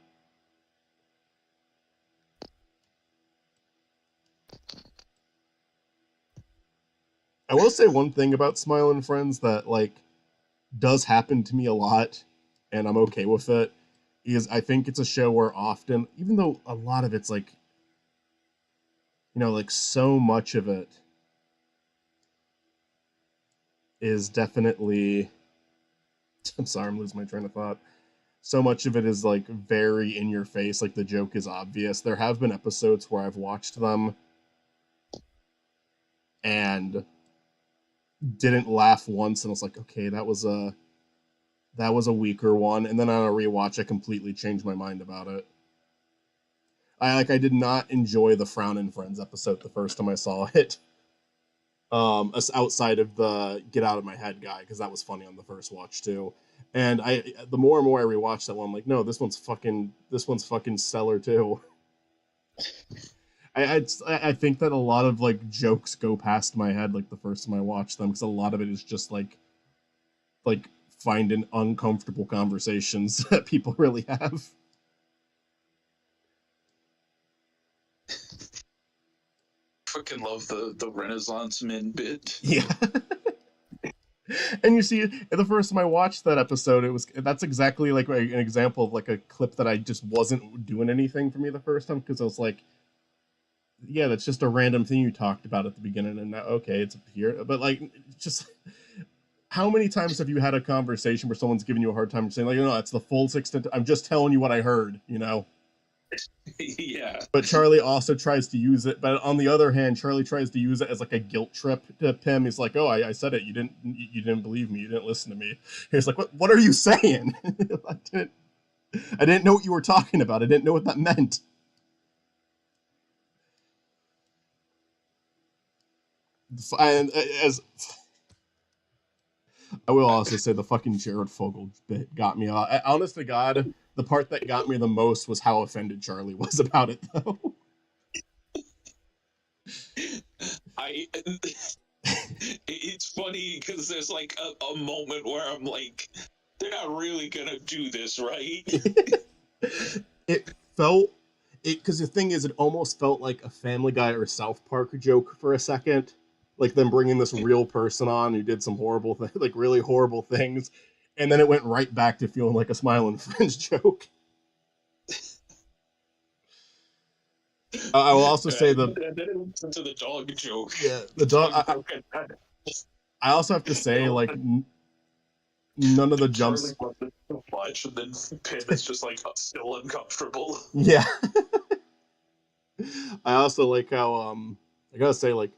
[SPEAKER 1] I will say one thing about Smile and Friends that like does happen to me a lot, and I'm okay with it. Is I think it's a show where often, even though a lot of it's like, like so much of it is definitely. I'm sorry, I'm losing my train of thought. So much of it is like very in your face, like the joke is obvious. There have been episodes where I've watched them and didn't laugh once, and I was like, okay, that was a weaker one, and then on a rewatch, I completely changed my mind about it. I did not enjoy the Frown and Friends episode the first time I saw it. Outside of the Get Out of My Head guy, because that was funny on the first watch too. And the more and more I rewatch that one, I'm like, no, this one's fucking stellar too. I think that a lot of like jokes go past my head like the first time I watch them, because a lot of it is just like finding uncomfortable conversations that people really have.
[SPEAKER 2] Fucking love the Renaissance men bit.
[SPEAKER 1] Yeah. And you see, the first time I watched that episode, that's exactly like an example of like a clip that I just wasn't doing anything for me the first time, because I was like, yeah, that's just a random thing you talked about at the beginning, and now okay, it's here, but like, just how many times have you had a conversation where someone's giving you a hard time saying like, no, that's the full extent. I'm just telling you what I heard.
[SPEAKER 2] Yeah.
[SPEAKER 1] But Charlie also tries to use it. But on the other hand, Charlie tries to use it as like a guilt trip to Pim. He's like, "Oh, I said it. You didn't believe me. You didn't listen to me." He's like, "What are you saying?" I didn't know what you were talking about. I didn't know what that meant. And as I will also say, the fucking Jared Fogle bit got me. Honest to God, the part that got me the most was how offended Charlie was about it, though.
[SPEAKER 2] It's funny because there's like a moment where I'm like, they're not really gonna do this, right?
[SPEAKER 1] It felt because the thing is, it almost felt like a Family Guy or South Park joke for a second, like them bringing this real person on who did some horrible, like really horrible things, and then it went right back to feeling like a Smile and Friends joke. I will also say
[SPEAKER 2] And then it went into the dog joke.
[SPEAKER 1] yeah, the dog. I also have to say, like, none of the jumps.
[SPEAKER 2] Charlie loves it so much, and then Pim is just like still uncomfortable.
[SPEAKER 1] Yeah. I also like how I gotta say, like,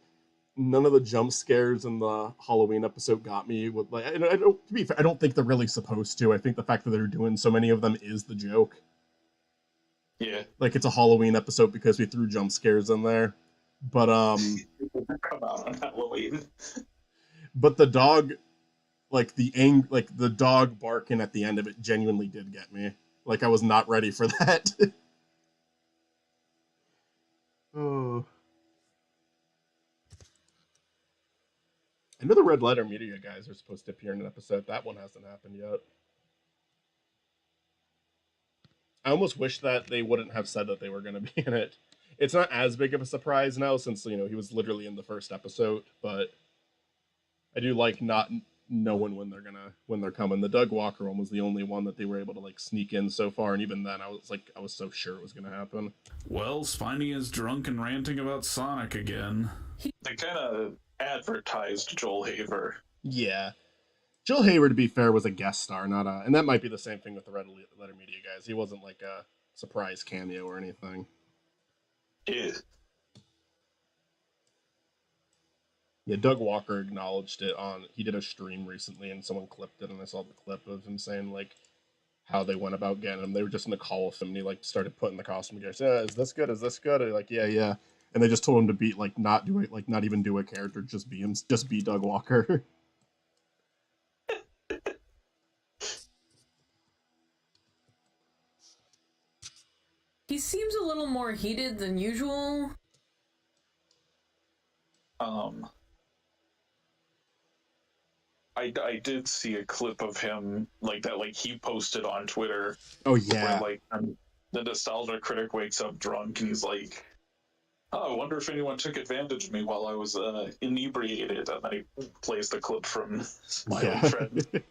[SPEAKER 1] none of the jump scares in the Halloween episode got me. With like, I don't, to be fair, I don't think they're really supposed to. I think the fact that they're doing so many of them is the joke.
[SPEAKER 2] Yeah.
[SPEAKER 1] Like, it's a Halloween episode because we threw jump scares in there. But
[SPEAKER 2] come out on Halloween.
[SPEAKER 1] but the dog, like like the dog barking at the end of it genuinely did get me. Like I was not ready for that. Oh. I know the Red Letter Media guys are supposed to appear in an episode. That one hasn't happened yet. I almost wish that they wouldn't have said that they were going to be in it. It's not as big of a surprise now since he was literally in the first episode, but I do like not knowing when they're coming. The Doug Walker one was the only one that they were able to like sneak in so far, and even then I was so sure it was gonna happen.
[SPEAKER 3] Well, Spiny is drunk and ranting about Sonic again.
[SPEAKER 2] They kind of advertised Joel Haver.
[SPEAKER 1] Yeah. Joel Haver, to be fair, was a guest star, not a, and that might be the same thing with the Red Letter Media guys. He wasn't like a surprise cameo or anything.
[SPEAKER 2] Yeah.
[SPEAKER 1] Yeah, Doug Walker acknowledged it he did a stream recently and someone clipped it and I saw the clip of him saying like how they went about getting him. They were just in a call with him and he like started putting the costume together. Yeah, is this good? Is this good? And like, yeah. And they just told him to be like not do it, like not even do a character, just be Doug Walker.
[SPEAKER 4] He seems a little more heated than usual.
[SPEAKER 2] I did see a clip of him like that, like he posted on Twitter.
[SPEAKER 1] Oh yeah.
[SPEAKER 2] Where, like the nostalgia critic wakes up drunk and he's like, "Oh, I wonder if anyone took advantage of me while I was inebriated." And then he plays the clip from Smiling Friend.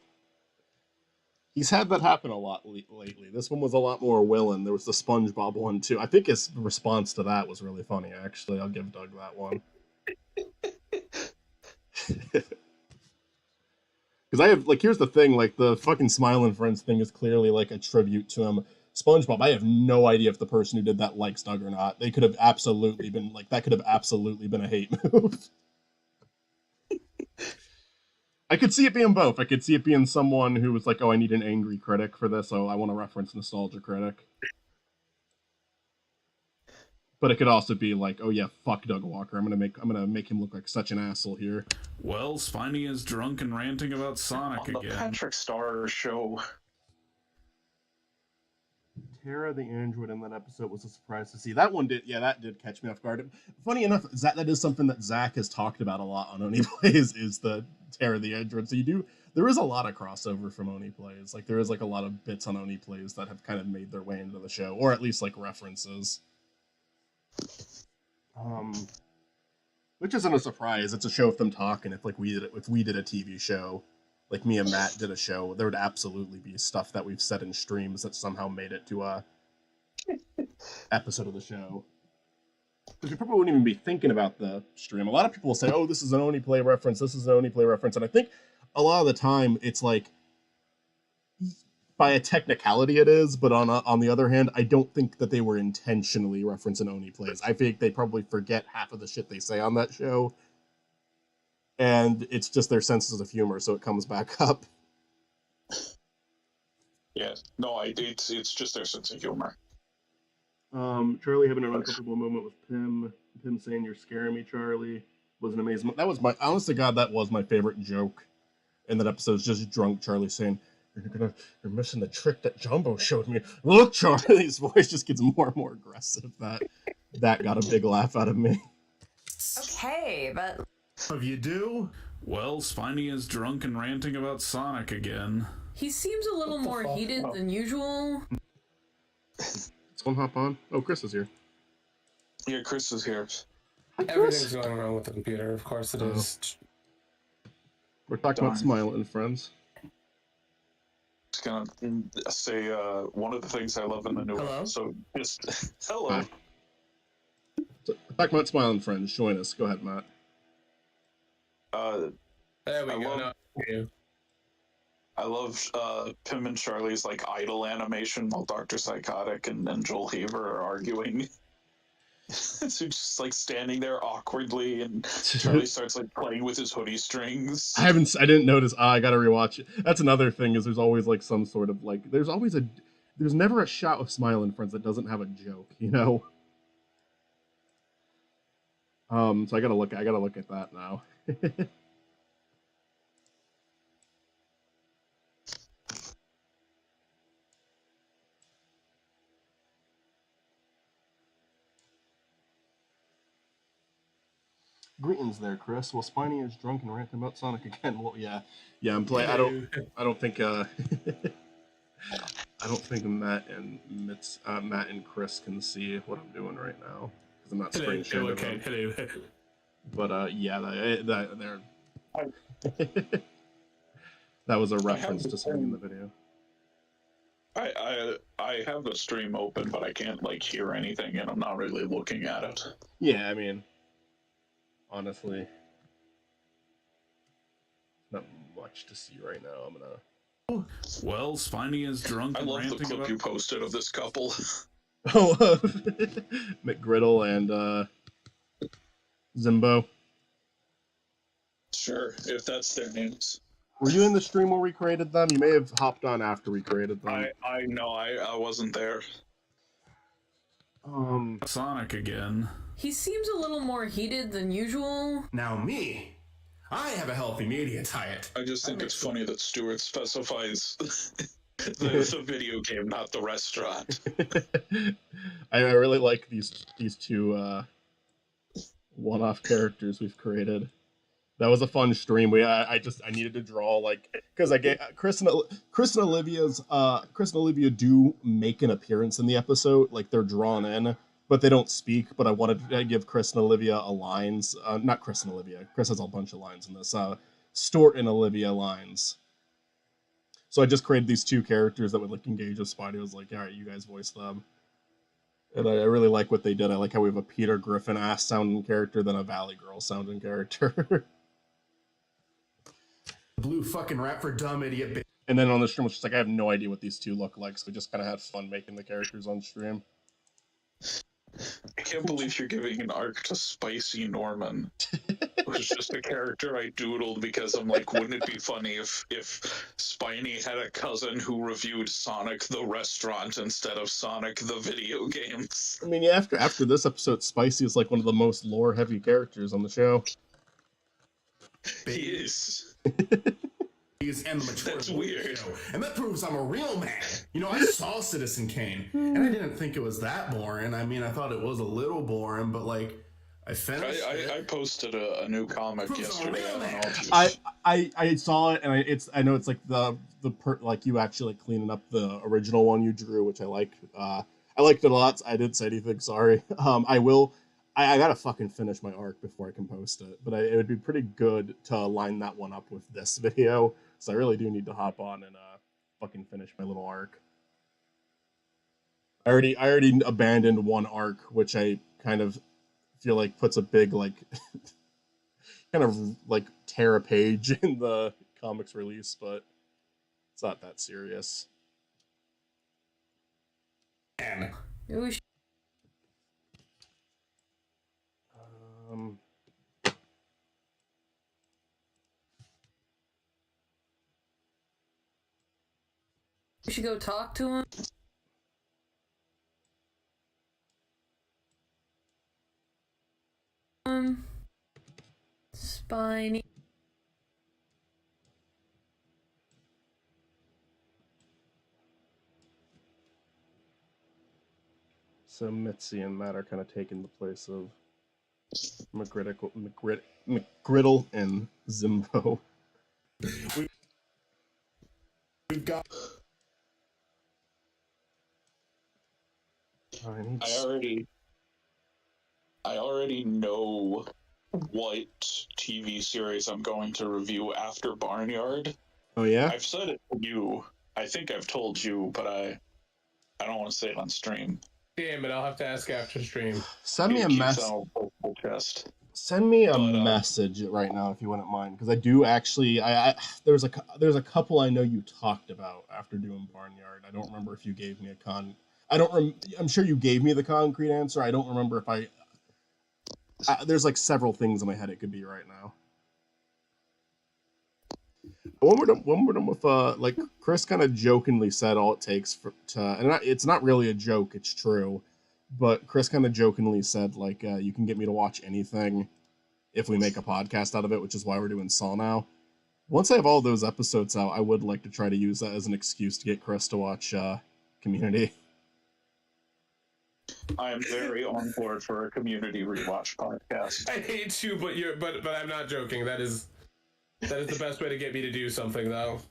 [SPEAKER 1] He's had that happen a lot lately. This one was a lot more willing. There was the SpongeBob one too. I think his response to that was really funny. Actually, I'll give Doug that one. Because I have, like, here's the thing, like, the fucking Smiling Friends thing is clearly, like, a tribute to him. SpongeBob, I have no idea if the person who did that likes Doug or not. They could have absolutely been, like, that could have absolutely been a hate move. I could see it being both. I could see it being someone who was like, oh, I need an angry critic for this, so I want to reference Nostalgia Critic. But it could also be like, oh yeah, fuck Doug Walker. I'm gonna make him look like such an asshole here.
[SPEAKER 3] Well, Spiny is drunk and ranting about Sonic
[SPEAKER 2] on the
[SPEAKER 3] again.
[SPEAKER 2] Patrick Star show.
[SPEAKER 1] Tara the android in that episode was a surprise to see. That one did, yeah, that did catch me off guard. Funny enough, that is something that Zach has talked about a lot on Oni Plays, is the Tara the android. So there is a lot of crossover from Oni Plays. Like there is like a lot of bits on Oni Plays that have kind of made their way into the show, or at least like references. Which isn't a surprise. It's a show of them talking. If we did a TV show, like me and Matt did a show, there would absolutely be stuff that we've said in streams that somehow made it to a episode of the show. Because you probably wouldn't even be thinking about the stream. A lot of people will say, "Oh, this is an Oni Play reference. This is an Oni Play reference," and I think a lot of the time it's like, by a technicality it is, but on the other hand, I don't think that they were intentionally referencing Oni Plays. I think they probably forget half of the shit they say on that show, and it's just their senses of humor, so it comes back up.
[SPEAKER 2] Yeah, no, it's just their sense of humor.
[SPEAKER 1] Charlie having an uncomfortable moment with Pim saying, "You're scaring me, Charlie," was an amazing. That was honest to God, that was my favorite joke in that episode. It's just drunk Charlie saying, "You're missing the trick that Jumbo showed me." Look, Charlie, his voice just gets more and more aggressive. That got a big laugh out of me.
[SPEAKER 4] Okay, but
[SPEAKER 3] If you do, well, Spiny is drunk and ranting about Sonic again.
[SPEAKER 4] he seems a little more heated than usual.
[SPEAKER 1] Someone hop on. Oh, Chris is here.
[SPEAKER 2] Yeah, Chris is here.
[SPEAKER 5] Everything's going wrong with the computer. Of course it is.
[SPEAKER 1] We're talking about Smiling Friends.
[SPEAKER 2] Just gonna say one of the things I love in the new episode. Just hello.
[SPEAKER 1] Hi. So, talking about Smiling Friends. Join us. Go ahead, Matt.
[SPEAKER 5] There we go.
[SPEAKER 2] I love Pim and Charlie's like idle animation while Dr. Psychotic and Joel Haver are arguing. So just like standing there awkwardly, and Charlie starts like playing with his hoodie strings.
[SPEAKER 1] I didn't notice. I gotta rewatch it. That's another thing, is there's always like some sort of like, there's never a shot of Smiling Friends that doesn't have a joke, you know? So I gotta look at that now. Greetings there, Chris. Well, Spiny is drunk and ranting about Sonic again. Well, yeah, I'm playing. I don't think. I don't think Matt and Chris can see what I'm doing right now because I'm not screen sharing them.
[SPEAKER 5] Hello.
[SPEAKER 1] But yeah, they're. That was a reference to something in the video.
[SPEAKER 2] I have the stream open, but I can't like hear anything, and I'm not really looking at it.
[SPEAKER 1] Yeah, I mean, honestly, not much to see right now. I'm gonna.
[SPEAKER 3] Well, Spiny is drunk
[SPEAKER 2] I
[SPEAKER 3] and
[SPEAKER 2] love the
[SPEAKER 3] ranting
[SPEAKER 2] clip
[SPEAKER 3] about...
[SPEAKER 2] you posted of this couple.
[SPEAKER 1] Oh, McGriddle and Zimbo.
[SPEAKER 2] Sure, if that's their names.
[SPEAKER 1] Were you in the stream where we created them? You may have hopped on after we created them.
[SPEAKER 2] I know I wasn't there.
[SPEAKER 3] Sonic again.
[SPEAKER 4] He seems a little more heated than usual.
[SPEAKER 6] Now me, I have a healthy media diet.
[SPEAKER 2] I just think it's funny that Stuart specifies the video game, not the restaurant.
[SPEAKER 1] I really like these two one-off characters we've created. That was a fun stream. I needed to draw like because I get Chris and Olivia do make an appearance in the episode, like they're drawn in, but they don't speak. But I wanted to give Chris and Olivia a lines. Not Chris and Olivia. Chris has a bunch of lines in this. Stuart and Olivia lines. So I just created these two characters that would like engage with Spidey. I was like, all right, you guys voice them. And I really like what they did. I like how we have a Peter Griffin ass sounding character, then a Valley Girl sounding character.
[SPEAKER 6] Blue fucking rap for dumb idiot.
[SPEAKER 1] And then on the stream, it's just like I have no idea what these two look like, so we just kind of had fun making the characters on stream.
[SPEAKER 2] I can't believe you're giving an arc to Spicy Norman. It was just a character I doodled because I'm like, wouldn't it be funny if Spiny had a cousin who reviewed Sonic the restaurant instead of Sonic the video games?
[SPEAKER 1] I mean, yeah, after this episode, Spicy is like one of the most lore-heavy characters on the show.
[SPEAKER 2] He is.
[SPEAKER 6] And the mature.
[SPEAKER 2] That's weird.
[SPEAKER 6] And that proves I'm a real man. I saw Citizen Kane, and I didn't think it was that boring. I mean, I thought it was a little boring, but like, I finished it.
[SPEAKER 2] I posted a new comic yesterday.
[SPEAKER 1] I saw it, and I know it's like like you actually like cleaning up the original one you drew, which I like. I liked it a lot. I didn't say anything. Sorry. I gotta fucking finish my arc before I can post it, but it would be pretty good to line that one up with this video. So I really do need to hop on and fucking finish my little arc. I already abandoned one arc, which I kind of feel like puts a big like kind of like tear a page in the comics release, but it's not that serious.
[SPEAKER 4] We should go talk to him. Spiny.
[SPEAKER 1] So Mitzi and Matt are kind of taking the place of McGriddle and Zimbo.
[SPEAKER 6] We've got.
[SPEAKER 2] I already know what TV series I'm going to review after Barnyard.
[SPEAKER 1] Oh yeah?
[SPEAKER 2] I've said it to you. I think I've told you, but I don't want to say it on stream.
[SPEAKER 5] Damn it, I'll have to ask after stream.
[SPEAKER 1] Send me a message. Send me a message right now if you wouldn't mind, because I do actually. There's a couple I know you talked about after doing Barnyard. I don't remember if you gave me I'm sure you gave me the concrete answer. I don't remember if there's like several things in my head it could be right now. When we're done with like Chris kind of jokingly said all it takes it's not really a joke, it's true, but Chris kind of jokingly said like you can get me to watch anything if we make a podcast out of it, which is why we're doing Saw now. Once I have all those episodes out, I would like to try to use that as an excuse to get Chris to watch Community.
[SPEAKER 2] I am very on board for a community rewatch podcast.
[SPEAKER 5] I hate you, but I'm not joking. That is the best way to get me to do something, though.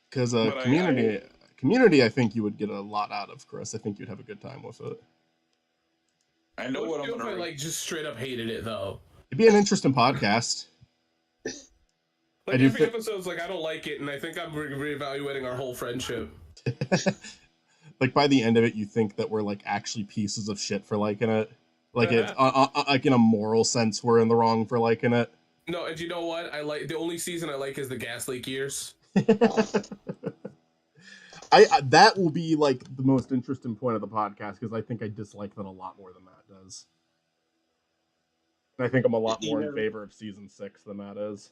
[SPEAKER 1] Because
[SPEAKER 2] But
[SPEAKER 1] community, I think you would get a lot out of, Chris. I think you'd have a good time with it.
[SPEAKER 2] I know what I'm
[SPEAKER 5] If I
[SPEAKER 2] gonna
[SPEAKER 5] just straight up hated it, though.
[SPEAKER 1] It'd be an interesting podcast.
[SPEAKER 5] Like every episode's like I don't like it, and I think I'm reevaluating our whole friendship.
[SPEAKER 1] Like by the end of it, you think that we're like actually pieces of shit for liking it. Like it's like in a moral sense, we're in the wrong for liking it.
[SPEAKER 5] No, and you know what? I like the only season I like is the Gas Leak years.
[SPEAKER 1] I that will be like the most interesting point of the podcast because I think I dislike that a lot more than Matt does. And I think I'm a lot more in favor of season 6 than Matt is.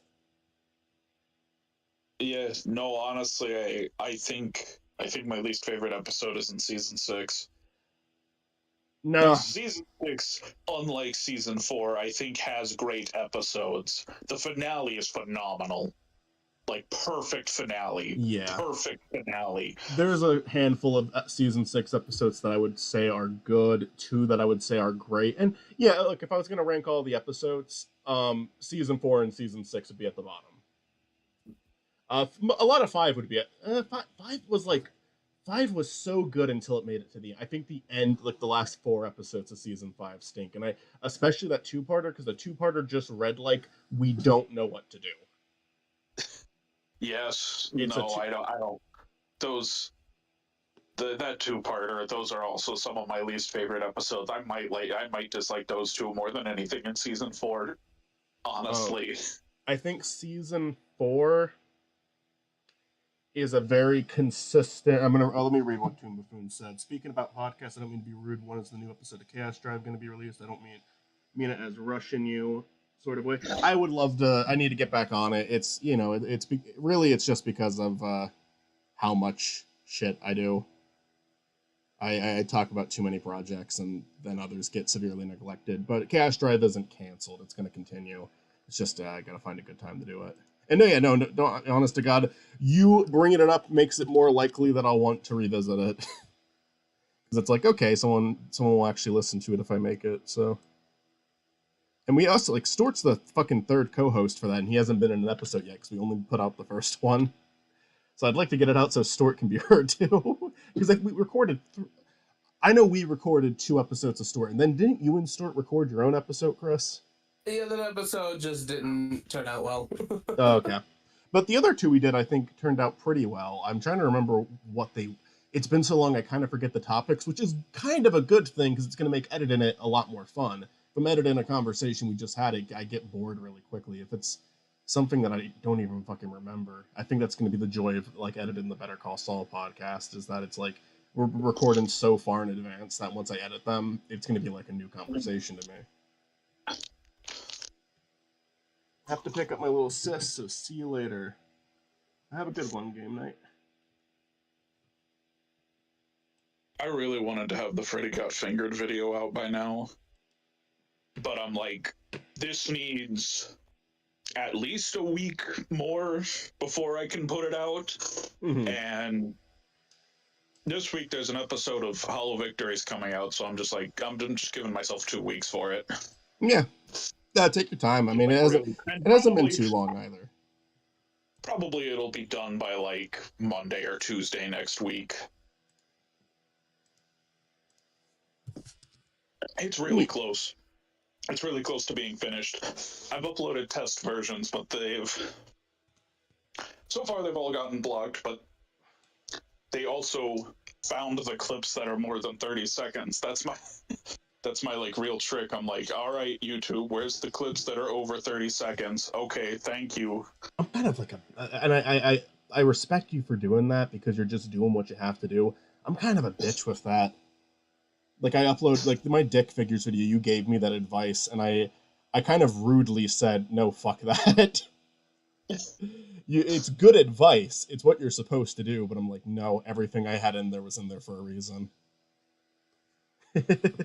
[SPEAKER 2] Yeah, no, honestly, I think my least favorite episode is in season 6.
[SPEAKER 1] No,
[SPEAKER 2] season 6, unlike season 4, I think has great episodes. The finale is phenomenal. Like, perfect finale.
[SPEAKER 1] Yeah.
[SPEAKER 2] Perfect finale.
[SPEAKER 1] There's a handful of season 6 episodes that I would say are good, 2 that I would say are great. And yeah, look, if I was going to rank all the episodes, season 4 and season 6 would be at the bottom. A lot of 5 would be at... 5 was so good until it made it to the end. I think the end, like the last 4 episodes of season 5 stink. And especially that 2-parter, because the 2-parter just read like, we don't know what to do.
[SPEAKER 2] Yes. I don't. That 2-parter, those are also some of my least favorite episodes. I might dislike those 2 more than anything in season 4. Honestly.
[SPEAKER 1] I think season 4 is a very consistent. Let me read what Toon Buffoon said. Speaking about podcasts, I don't mean to be rude. When is the new episode of Chaos Drive going to be released? I don't mean it as rushing you sort of way. I would love to. I need to get back on it. It's it's just because of how much shit I do. I talk about too many projects and then others get severely neglected. But Chaos Drive isn't canceled. It's going to continue. It's just I got to find a good time to do it. And no, honest to God, you bringing it up makes it more likely that I'll want to revisit it. Because it's like, okay, someone will actually listen to it if I make it, so. And we also, like, Stort's the fucking 3rd co-host for that, and he hasn't been in an episode yet, because we only put out the first one. So I'd like to get it out so Stort can be heard, too. Because we recorded... I know we recorded 2 episodes of Stort, and then didn't you and Stort record your own episode, Chris?
[SPEAKER 5] The other episode just didn't turn out well.
[SPEAKER 1] Oh, okay. But the other 2 we did, I think, turned out pretty well. I'm trying to remember what they... It's been so long, I kind of forget the topics, which is kind of a good thing, because it's going to make editing it a lot more fun. If I'm editing a conversation we just had, I get bored really quickly. If it's something that I don't even fucking remember, I think that's going to be the joy of, like, editing the Better Call Saul podcast, is that it's like, we're recording so far in advance that once I edit them, it's going to be like a new conversation to me. Have to pick up my little sis, so see you later. Have a good one, game night.
[SPEAKER 2] I really wanted to have the Freddy Got Fingered video out by now. But I'm like, this needs at least a week more before I can put it out.
[SPEAKER 1] Mm-hmm.
[SPEAKER 2] And this week there's an episode of Hollow Victories coming out, so I'm just giving myself 2 weeks for it.
[SPEAKER 1] Yeah. Take your time. I mean, it hasn't been too long either.
[SPEAKER 2] Probably it'll be done by like Monday or Tuesday next week. It's really close. It's really close to being finished. I've uploaded test versions, but so far they've all gotten blocked, but they also found the clips that are more than 30 seconds. That's my like real trick. I'm like, all right, YouTube, where's the clips that are over 30 seconds? Okay, thank you.
[SPEAKER 1] I'm kind of like and I respect you for doing that because you're just doing what you have to do. I'm kind of a bitch with that. Like I upload like my dick figures video, you gave me that advice, and I kind of rudely said, no, fuck that. It's good advice. It's what you're supposed to do, but I'm like, no, everything I had in there was in there for a reason.
[SPEAKER 2] I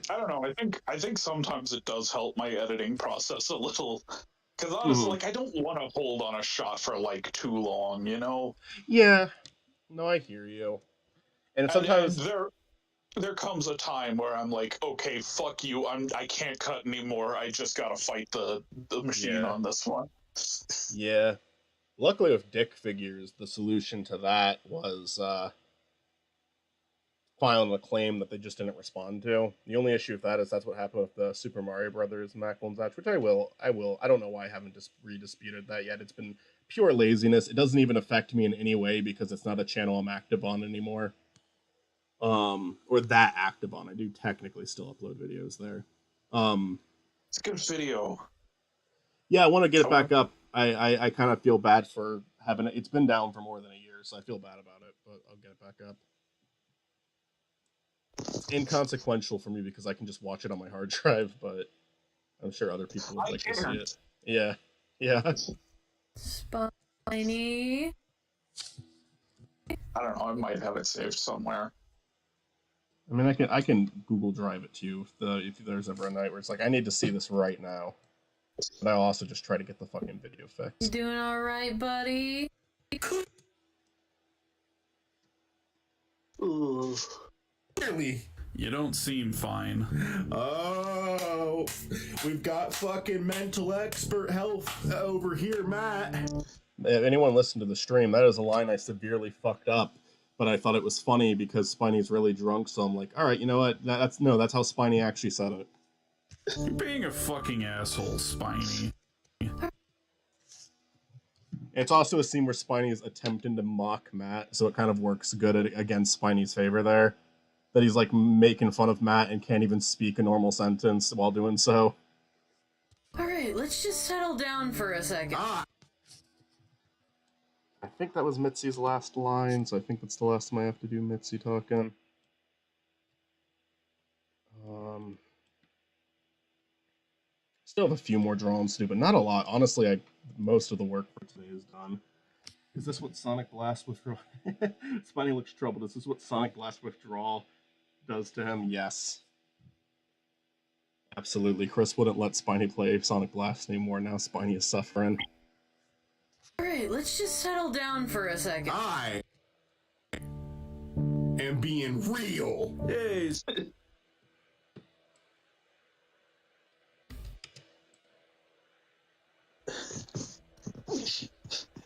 [SPEAKER 2] don't know. I think sometimes it does help my editing process a little, Because honestly, like, I don't want to hold on a shot for like too long, you know.
[SPEAKER 1] Yeah. No, I hear you. And sometimes
[SPEAKER 2] And there comes a time where I'm like, okay, fuck you. I can't cut anymore. I just gotta fight the machine on this one.
[SPEAKER 1] Yeah. Luckily with Dick figures, the solution to that was filing a claim that they just didn't respond to. The only issue with that is that's what happened with the Super Mario Brothers Macklin Zatch, which I will. I don't know why I haven't just redisputed that yet. It's been pure laziness. It doesn't even affect me in any way because it's not a channel I'm active on anymore. Or that active on. I do technically still upload videos there.
[SPEAKER 2] It's a good video.
[SPEAKER 1] Yeah, I want to get it back up. I kind of feel bad for having it. It's been down for more than a year, so I feel bad about it, but I'll get it back up. It's inconsequential for me because I can just watch it on my hard drive, but I'm sure other people would like to see it. Yeah. Yeah.
[SPEAKER 4] Spiny.
[SPEAKER 2] I don't know. I might have it saved somewhere.
[SPEAKER 1] I mean, I can Google Drive it to you if there's ever a night where it's like I need to see this right now. But I'll also just try to get the fucking video fixed.
[SPEAKER 4] You doing all right, buddy?
[SPEAKER 2] Ooh.
[SPEAKER 6] Clearly.
[SPEAKER 3] You don't seem fine.
[SPEAKER 6] Oh, we've got fucking mental expert health over here, Matt.
[SPEAKER 1] If anyone listened to the stream, that is a line I severely fucked up. But I thought it was funny because Spiney's really drunk, so I'm like, all right, you know what? That's how Spiney actually said it.
[SPEAKER 3] You're being a fucking asshole, Spiny.
[SPEAKER 1] It's also a scene where Spiny is attempting to mock Matt, so it kind of works good against Spiney's favor there. That he's like making fun of Matt and can't even speak a normal sentence while doing so.
[SPEAKER 4] Alright, let's just settle down for a second.
[SPEAKER 1] I think that was Mitzi's last line, so I think that's the last time I have to do Mitzi talking. Still have a few more drawings to do, but not a lot. Honestly, most of the work for today is done. Is this what Sonic Blast Withdrawal... Spiny looks troubled. Is this what Sonic Blast Withdrawal does to him? Yes. Absolutely. Chris wouldn't let Spiny play Sonic Blast anymore. Now Spiny is suffering.
[SPEAKER 4] Alright, let's just settle down for a second.
[SPEAKER 6] I am being real.
[SPEAKER 3] Hey,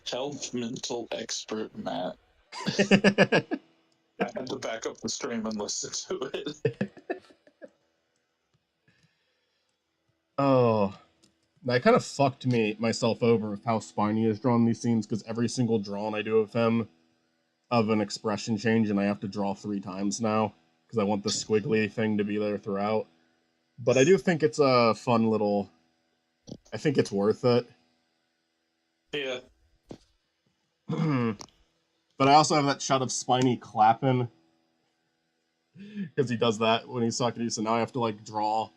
[SPEAKER 2] Health mental expert Matt. I had to back up the stream and listen to it.
[SPEAKER 1] Oh. I kind of fucked myself over with how Spiny has drawn these scenes, because every single drawing I do of him, of an expression change, and I have to draw 3 times now, because I want the squiggly thing to be there throughout. But I do think it's a fun little... I think it's worth it.
[SPEAKER 2] Yeah.
[SPEAKER 1] But I also have that shot of Spiny clapping, because he does that when he's talking to you, so now I have to, like, draw...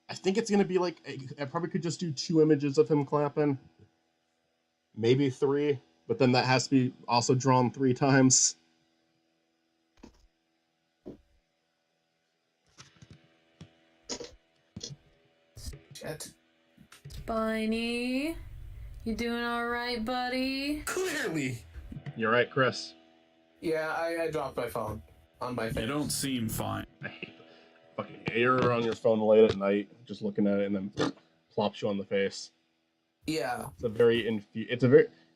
[SPEAKER 1] I think it's going to be, like... I probably could just do 2 images of him clapping. Maybe 3, but then that has to be also drawn 3 times.
[SPEAKER 5] Shit.
[SPEAKER 4] Spiny. You doing alright, buddy?
[SPEAKER 6] Clearly.
[SPEAKER 1] You're right, Chris.
[SPEAKER 5] Yeah, I dropped my phone on my face.
[SPEAKER 3] you don't seem fine.
[SPEAKER 1] I hate the fucking you're on your phone late at night, just looking at it, and then plops you on the face.
[SPEAKER 5] Yeah.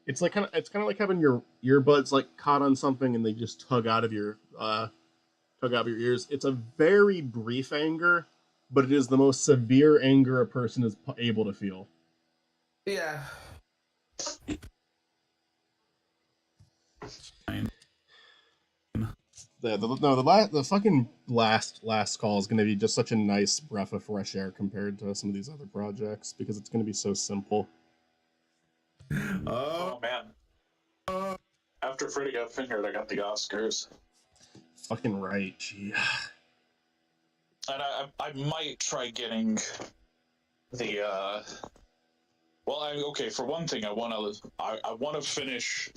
[SPEAKER 1] It's like kind of like having your earbuds like caught on something and they just tug out of your ears. It's a very brief anger, but it is the most severe anger a person is able to feel.
[SPEAKER 5] Yeah.
[SPEAKER 1] The fucking last call is going to be just such a nice breath of fresh air compared to some of these other projects, because it's going to be so simple.
[SPEAKER 2] Oh man. After Freddy got fingered, I got the Oscars.
[SPEAKER 1] Fucking right, gee.
[SPEAKER 2] And I might try getting the for one thing, I want to finish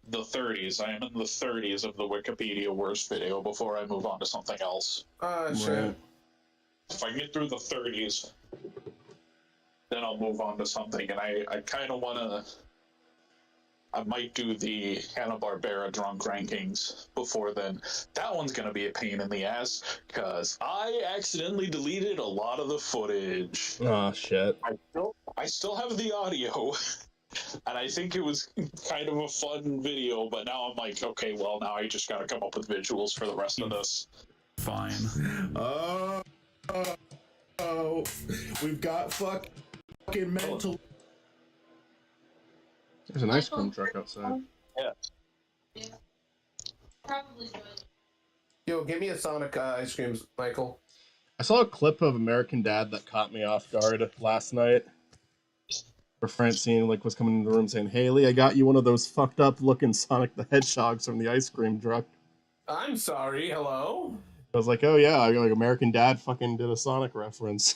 [SPEAKER 2] the 30s. I am in the 30s of the Wikipedia worst video before I move on to something else.
[SPEAKER 5] Sure.
[SPEAKER 1] Right.
[SPEAKER 2] If I get through the 30s, then I'll move on to something. And I kind of want to. I might do the Hanna-Barbera drunk rankings before then. That one's going to be a pain in the ass because I accidentally deleted a lot of the footage.
[SPEAKER 1] Oh, shit.
[SPEAKER 2] I still have the audio, and I think it was kind of a fun video, but now I'm like, okay, well, now I just got to come up with visuals for the rest of this.
[SPEAKER 3] Fine.
[SPEAKER 6] Oh, we've got fucking mental.
[SPEAKER 1] There's an ice cream truck outside.
[SPEAKER 2] Yeah.
[SPEAKER 4] Probably good.
[SPEAKER 5] Yo, give me a Sonic ice cream, Michael.
[SPEAKER 1] I saw a clip of American Dad that caught me off guard last night. Where Francine was coming into the room saying, "Haley, I got you one of those fucked up looking Sonic the Hedgehogs from the ice cream truck."
[SPEAKER 5] I'm sorry, hello?
[SPEAKER 1] I was like, "Oh yeah, American Dad fucking did a Sonic reference."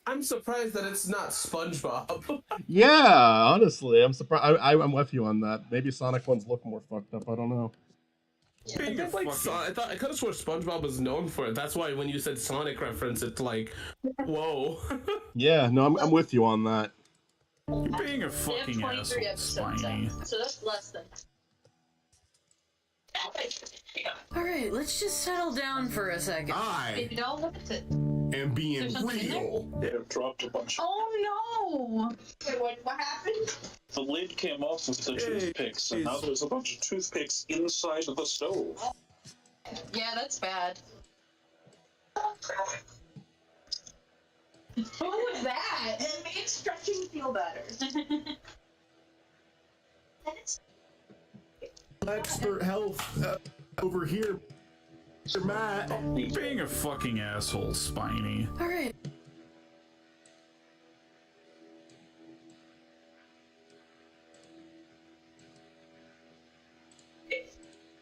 [SPEAKER 5] I'm surprised that it's not SpongeBob.
[SPEAKER 1] Yeah, honestly, I'm surprised. I'm with you on that. Maybe Sonic ones look more fucked up. I don't know.
[SPEAKER 5] I could have sworn SpongeBob was known for it. That's why when you said Sonic reference, it's like, whoa.
[SPEAKER 1] Yeah, no, I'm with you on that.
[SPEAKER 3] You're being a fucking
[SPEAKER 4] 23
[SPEAKER 3] asshole,
[SPEAKER 4] episodes
[SPEAKER 3] Spiny.
[SPEAKER 4] out, so that's less than. Alright, let's just settle down for a second.
[SPEAKER 6] I
[SPEAKER 4] Don't look at it.
[SPEAKER 6] am being
[SPEAKER 4] There's something in there?
[SPEAKER 6] real.
[SPEAKER 2] They've dropped a bunch.
[SPEAKER 4] Oh no! Wait, what happened?
[SPEAKER 2] The lid came off with the toothpicks, and now there's a bunch of toothpicks inside of the stove.
[SPEAKER 4] Yeah, that's bad. What was that? It made stretching feel better.
[SPEAKER 6] Expert health over here, Mr. Matt.
[SPEAKER 3] You're being a fucking asshole, Spiny.
[SPEAKER 4] Alright.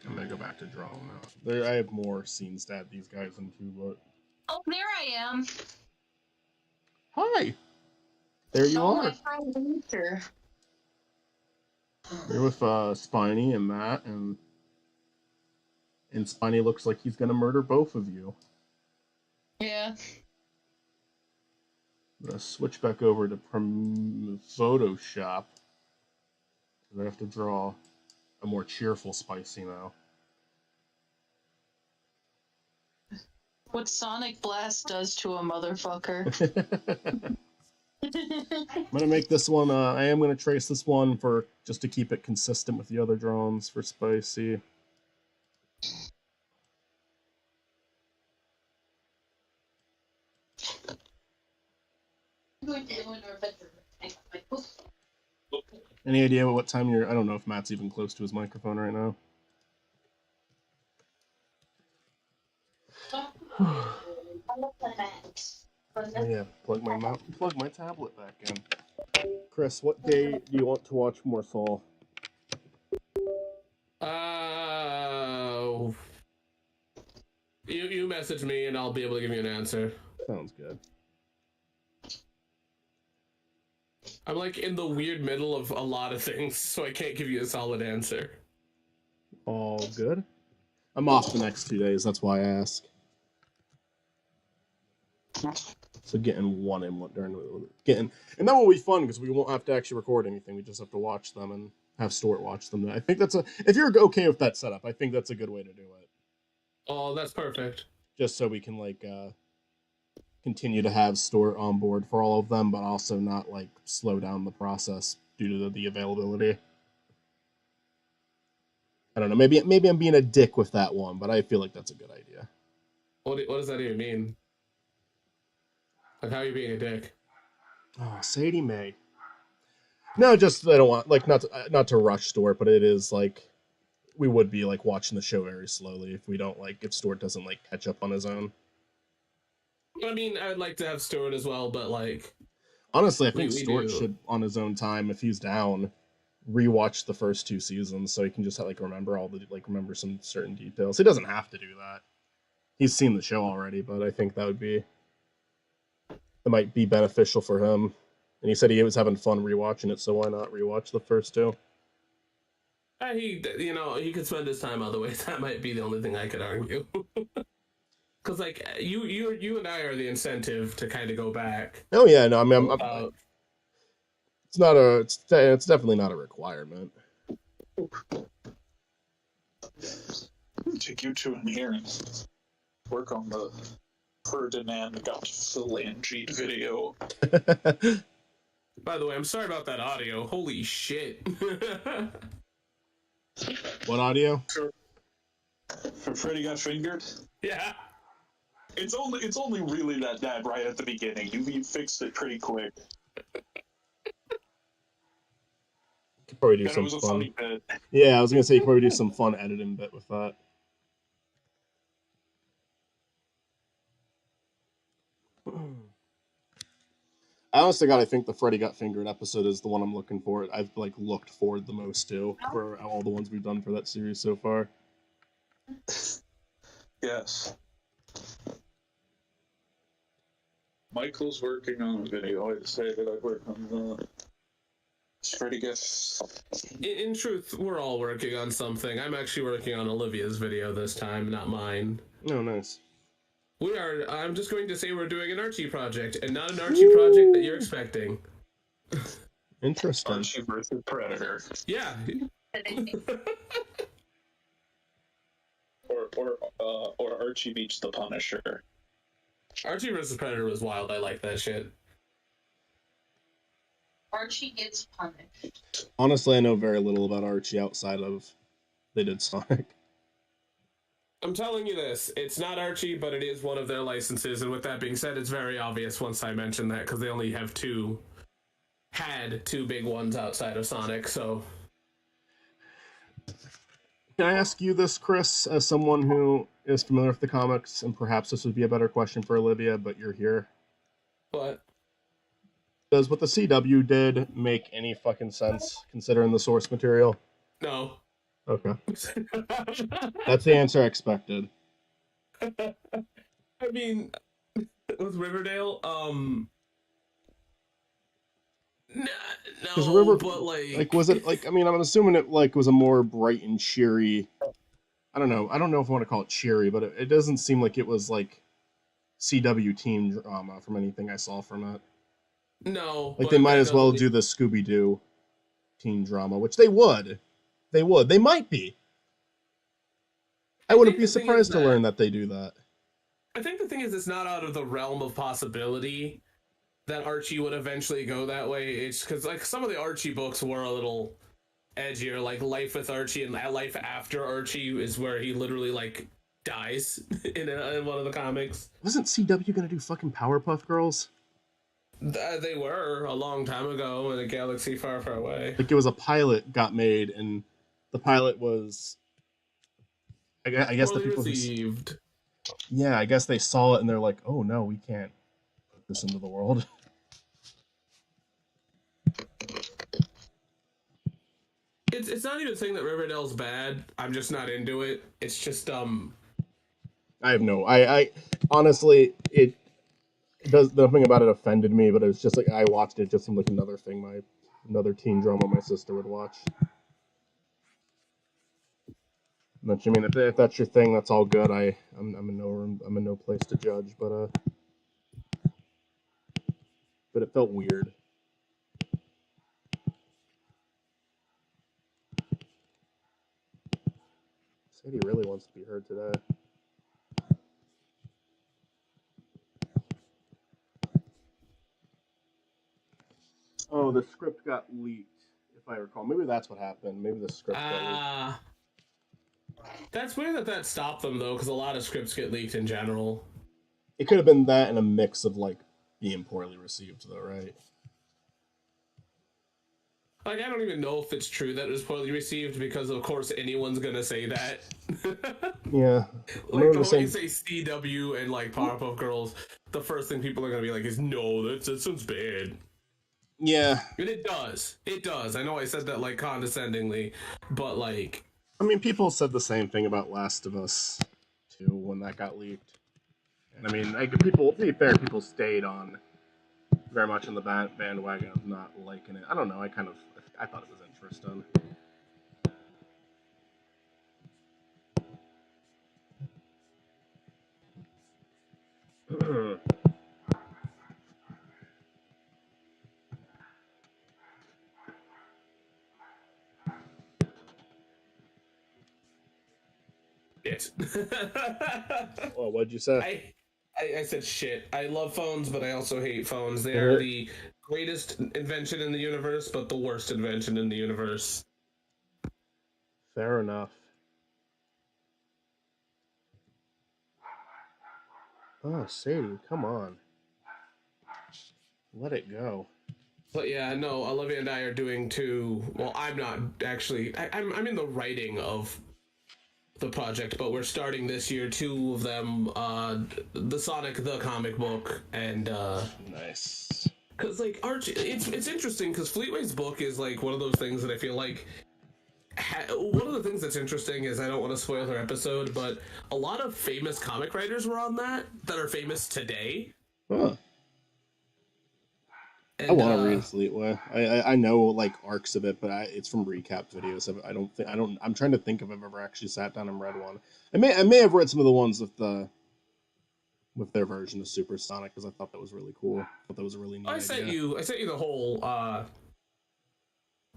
[SPEAKER 1] I'm gonna go back to drawing now. I have more scenes to add these guys into, but...
[SPEAKER 4] Oh, there I am.
[SPEAKER 1] Hi! There you
[SPEAKER 4] Oh,
[SPEAKER 1] are.
[SPEAKER 4] my friend Winter.
[SPEAKER 1] You're with Spiny and Matt, and Spiny looks like he's gonna murder both of you.
[SPEAKER 4] Yeah.
[SPEAKER 1] I'm gonna switch back over to Photoshop. I have to draw a more cheerful Spicy now.
[SPEAKER 4] What Sonic Blast does to a motherfucker.
[SPEAKER 1] I'm gonna make this one. I am gonna trace this one for just to keep it consistent with the other drawings for Spicy. Any idea what time you're? I don't know if Matt's even close to his microphone right now. Oh, yeah, plug my tablet back in. Chris, what day do you want to watch more Saul?
[SPEAKER 5] You message me and I'll be able to give you an answer.
[SPEAKER 1] Sounds good.
[SPEAKER 5] I'm in the weird middle of a lot of things, so I can't give you a solid answer.
[SPEAKER 1] All good. I'm off the next 2 days, that's why I ask. So getting one in during and that will be fun because we won't have to actually record anything. We just have to watch them and have Stuart watch them. I think if you're okay with that setup, I think that's a good way to do it.
[SPEAKER 5] Oh, that's perfect.
[SPEAKER 1] Just so we can continue to have Stuart on board for all of them, but also not slow down the process due to the availability. I don't know. Maybe I'm being a dick with that one, but I feel like that's a good idea.
[SPEAKER 5] What does that even mean? How are you being a dick?
[SPEAKER 1] Oh, Sadie Mae. No, just I don't want not to rush Stuart, but it is we would be watching the show very slowly if we don't if Stuart doesn't catch up on his own.
[SPEAKER 5] I mean, I'd like to have Stuart as well, but
[SPEAKER 1] honestly, I think Stuart should on his own time, if he's down, rewatch the first 2 seasons so he can just remember all the remember some certain details. He doesn't have to do that. He's seen the show already, but I think that might be beneficial for him. And he said he was having fun rewatching it, so why not rewatch the first 2?
[SPEAKER 5] He could spend his time other ways. That might be the only thing I could argue. Because you and I are the incentive to kind of go back.
[SPEAKER 1] Oh yeah, no, I mean, It's not a. It's definitely not a requirement.
[SPEAKER 2] Take you to an here and work on the Ferdinand got phalangeed video.
[SPEAKER 5] By the way, I'm sorry about that audio. Holy shit.
[SPEAKER 1] What audio?
[SPEAKER 2] For Freddy got fingered?
[SPEAKER 5] Yeah.
[SPEAKER 2] It's only really that bad right at the beginning. You fixed it pretty quick.
[SPEAKER 1] Could probably do
[SPEAKER 2] Then it
[SPEAKER 1] some
[SPEAKER 2] was a
[SPEAKER 1] fun.
[SPEAKER 2] funny bit.
[SPEAKER 1] Yeah, I was gonna say you could probably do some fun editing bit with that. Honest to God, I think the Freddy Got Fingered episode is the one I'm looking for. I've like looked forward the most to for all the ones we've done for that series so far.
[SPEAKER 2] Yes. Michael's working on a video. I'd say that I work on the Freddy gets.
[SPEAKER 5] In truth, we're all working on something. I'm actually working on Olivia's video this time, not mine.
[SPEAKER 1] Oh, nice.
[SPEAKER 5] I'm just going to say we're doing an Archie project, and not an Archie project that you're expecting.
[SPEAKER 1] Interesting.
[SPEAKER 2] Archie versus Predator.
[SPEAKER 5] Yeah.
[SPEAKER 2] or Archie meets the Punisher.
[SPEAKER 5] Archie versus Predator was wild. I like that shit.
[SPEAKER 7] Archie gets punished.
[SPEAKER 1] Honestly, I know very little about Archie outside of they did Sonic.
[SPEAKER 5] I'm telling you this, it's not Archie, but it is one of their licenses, and with that being said, it's very obvious once I mention that, because they only have had two big ones outside of Sonic, so...
[SPEAKER 1] Can I ask you this, Chris, as someone who is familiar with the comics, and perhaps this would be a better question for Olivia, but you're here.
[SPEAKER 5] What?
[SPEAKER 1] Does what the CW did make any fucking sense, considering the source material?
[SPEAKER 5] No.
[SPEAKER 1] Okay. That's the answer I expected.
[SPEAKER 5] I mean, with Riverdale, no, but
[SPEAKER 1] like, was it, like, I mean, I'm assuming it, like, was a more bright and cheery, I don't know if I want to call it cheery, but it doesn't seem like it was, like, CW teen drama from anything I saw from it.
[SPEAKER 5] No.
[SPEAKER 1] Like, they might as well do the Scooby-Doo teen drama, which they would. They would. They might be. I wouldn't be surprised to learn that they do that.
[SPEAKER 5] I think the thing is, it's not out of the realm of possibility that Archie would eventually go that way. It's because, like, some of the Archie books were a little edgier, like Life with Archie and Life After Archie is where he literally, like, dies in one of the comics.
[SPEAKER 1] Wasn't CW gonna do fucking Powerpuff Girls?
[SPEAKER 5] They were a long time ago in a galaxy far, far away.
[SPEAKER 1] Like, it was a pilot got made, and the pilot was... I guess the people
[SPEAKER 5] received.
[SPEAKER 1] Yeah, I guess they saw it and they're like, oh no, we can't put this into the world.
[SPEAKER 5] It's not even saying that Riverdale's bad. I'm just not into it. It's just
[SPEAKER 1] I have no... I honestly, it does... Nothing about it offended me, but it was just like, I watched it just seemed like another thing, another teen drama my sister would watch. But I mean, if that's your thing, that's all good. I'm in no place to judge, but it felt weird. Sadie really wants to be heard today. Oh, the script got leaked, if I recall. Maybe that's what happened. Maybe the script got leaked.
[SPEAKER 5] That's weird that stopped them, though, because a lot of scripts get leaked in general.
[SPEAKER 1] It could have been that and a mix of, like, being poorly received, though, right?
[SPEAKER 5] Like, I don't even know if it's true that it was poorly received, because, of course, anyone's gonna say that.
[SPEAKER 1] Yeah.
[SPEAKER 5] Like, the way you say CW and, like, Powerpuff Girls, the first thing people are gonna be like is, no, that sounds bad.
[SPEAKER 1] Yeah.
[SPEAKER 5] And it does. It does. I know I said that, like, condescendingly, but, like...
[SPEAKER 1] I mean, people said the same thing about Last of Us 2 when that got leaked. And I mean, to be fair, people stayed on very much in the bandwagon of not liking it. I don't know, I thought it was interesting.
[SPEAKER 5] Shit.
[SPEAKER 1] Well, what'd you say?
[SPEAKER 5] I said shit. I love phones, but I also hate phones. They are the greatest invention in the universe, but the worst invention in the universe.
[SPEAKER 1] Fair enough. Oh, Sadie, come on. Let it go.
[SPEAKER 5] But yeah, no, Olivia and I are doing two. Well, I'm not actually. I'm in the writing of the project, but we're starting this year two of them. The Sonic the comic book and
[SPEAKER 1] Nice.
[SPEAKER 5] because like Archie, it's interesting because Fleetway's book is like one of those things that I feel like. One of the things that's interesting is I don't want to spoil her episode, but a lot of famous comic writers were on that are famous today.
[SPEAKER 1] Huh.
[SPEAKER 5] And,
[SPEAKER 1] I want to read Fleetway. I know like arcs of it, but it's from recap videos. I'm trying to think if I've ever actually sat down and read one. I may have read some of the ones with their version of Supersonic because I thought that was really cool. I thought that was a really neat idea.
[SPEAKER 5] I sent you the whole.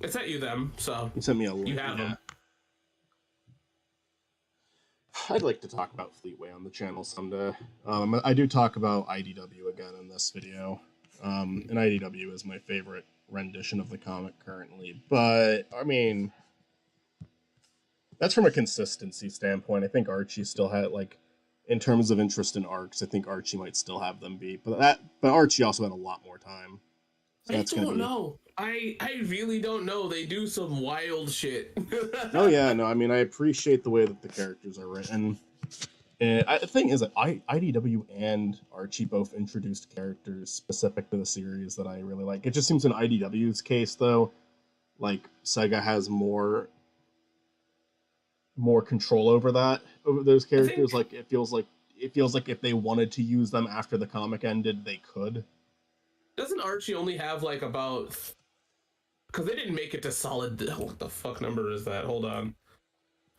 [SPEAKER 5] I sent you them, so
[SPEAKER 1] you sent me a link.
[SPEAKER 5] You have them.
[SPEAKER 1] I'd like to talk about Fleetway on the channel someday. I do talk about IDW again in this video. And IDW is my favorite rendition of the comic currently. But, I mean, that's from a consistency standpoint. I think Archie still had, like, in terms of interest in arcs, I think Archie might still have them beat. But Archie also had a lot more time. So
[SPEAKER 5] I don't know. I really don't know. They do some wild shit.
[SPEAKER 1] Oh, yeah, no, I mean, I appreciate the way that the characters are written. And the thing is that IDW and Archie both introduced characters specific to the series that I really like. It just seems in IDW's case, though, like Sega has more control over those characters. Like it feels like if they wanted to use them after the comic ended, they could.
[SPEAKER 5] Doesn't Archie only have like about? Because they didn't make it to solid. What the fuck number is that? Hold on,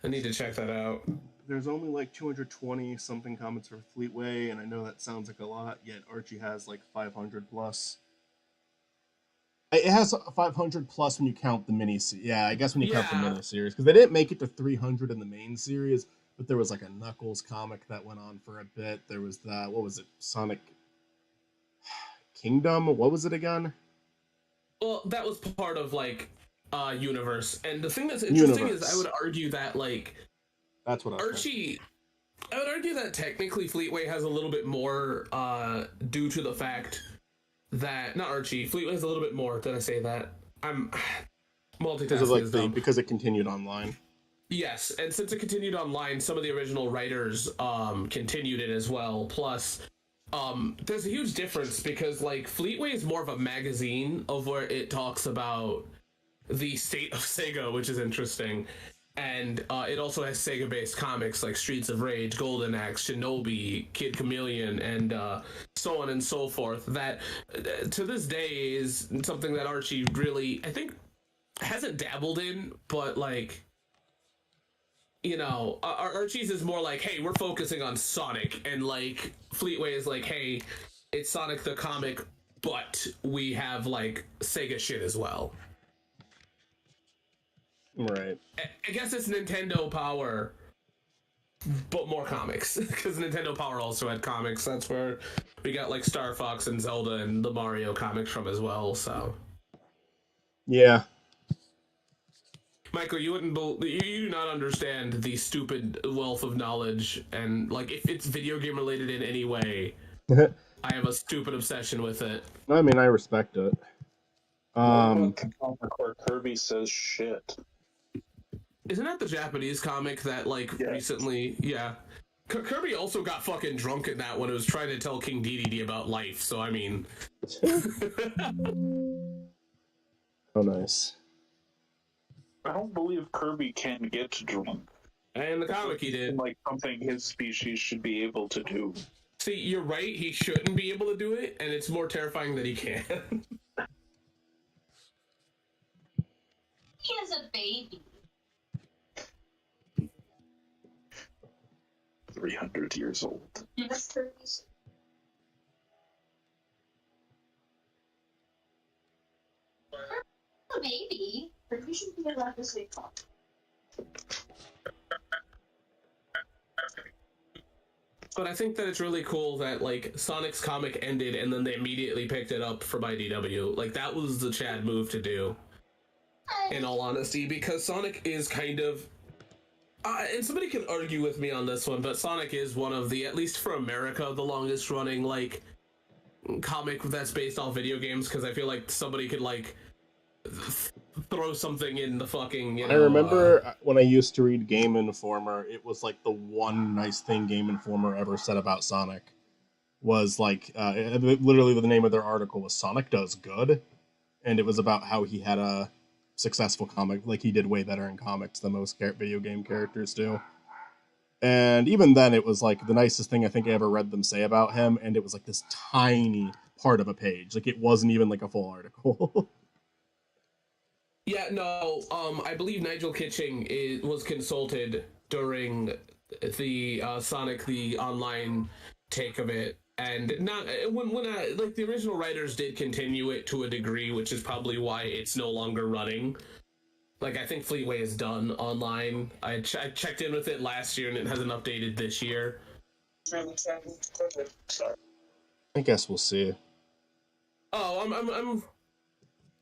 [SPEAKER 5] I need to check that out.
[SPEAKER 1] There's only like 220 something comics for Fleetway, and I know that sounds like a lot, yet Archie has like 500 plus. It has 500 plus when you count the mini series. Yeah, I guess when you count the mini series, because they didn't make it to 300 in the main series, but there was like a Knuckles comic that went on for a bit. There was what was it, Sonic Kingdom? What was it again?
[SPEAKER 5] Well, that was part of like universe, and the thing that's interesting is I would argue that like.
[SPEAKER 1] That's what
[SPEAKER 5] Archie. I would argue that technically Fleetway has a little bit more due to the fact that not Archie. Fleetway has a little bit more. Did I say that? I'm multitasking.
[SPEAKER 1] Because it continued online.
[SPEAKER 5] Yes, and since it continued online, some of the original writers continued it as well. Plus, there's a huge difference because like Fleetway is more of a magazine of where it talks about the state of Sega, which is interesting. And it also has Sega-based comics like Streets of Rage, Golden Axe, Shinobi, Kid Chameleon, and so on and so forth. That, to this day, is something that Archie really, I think, hasn't dabbled in, but, like, you know, Archie's is more like, hey, we're focusing on Sonic, and, like, Fleetway is like, hey, it's Sonic the comic, but we have, like, Sega shit as well.
[SPEAKER 1] Right.
[SPEAKER 5] I guess it's Nintendo Power, but more comics. Because Nintendo Power also had comics. That's where we got like Star Fox and Zelda and the Mario comics from as well. So,
[SPEAKER 1] yeah.
[SPEAKER 5] Michael, you do not understand the stupid wealth of knowledge, and like if it's video game related in any way, I have a stupid obsession with it.
[SPEAKER 1] I mean, I respect it.
[SPEAKER 2] Where Kirby says shit.
[SPEAKER 5] Isn't that the Japanese comic that, like, recently... Yeah. Kirby also got fucking drunk in that when it was trying to tell King Dedede about life, so, I mean...
[SPEAKER 1] Oh, nice.
[SPEAKER 2] I don't believe Kirby can get drunk.
[SPEAKER 5] And the comic he did.
[SPEAKER 2] Like, something his species should be able to do.
[SPEAKER 5] See, you're right, he shouldn't be able to do it, and it's more terrifying that he can.
[SPEAKER 7] He is a baby.
[SPEAKER 2] 300 years old.
[SPEAKER 7] Yes, Kirby's. A baby. Kirby should be allowed to say fuck.
[SPEAKER 5] but I think that it's really cool that like Sonic's comic ended and then they immediately picked it up from IDW. Like that was the Chad move to do, in all honesty, because Sonic is kind of and somebody can argue with me on this one, but Sonic is one of the, at least for America, the longest running like comic that's based on video games, because I feel like somebody could like throw something in the fucking, you know,
[SPEAKER 1] I remember when I used to read Game Informer, it was like the one nice thing Game Informer ever said about Sonic was like, literally the name of their article was Sonic Does Good, and it was about how he had a successful comic, like he did way better in comics than most video game characters do. And even then, it was like the nicest thing I think I ever read them say about him, and it was like this tiny part of a page. Like it wasn't even like a full article.
[SPEAKER 5] Yeah, no, I believe Nigel Kitching was consulted during the Sonic the Online take of it, and not when I, like the original writers did continue it to a degree, which is probably why it's no longer running. Like I think Fleetway is done online. I checked in with it last year and it hasn't updated this year.
[SPEAKER 1] I guess we'll see.
[SPEAKER 5] Oh, I'm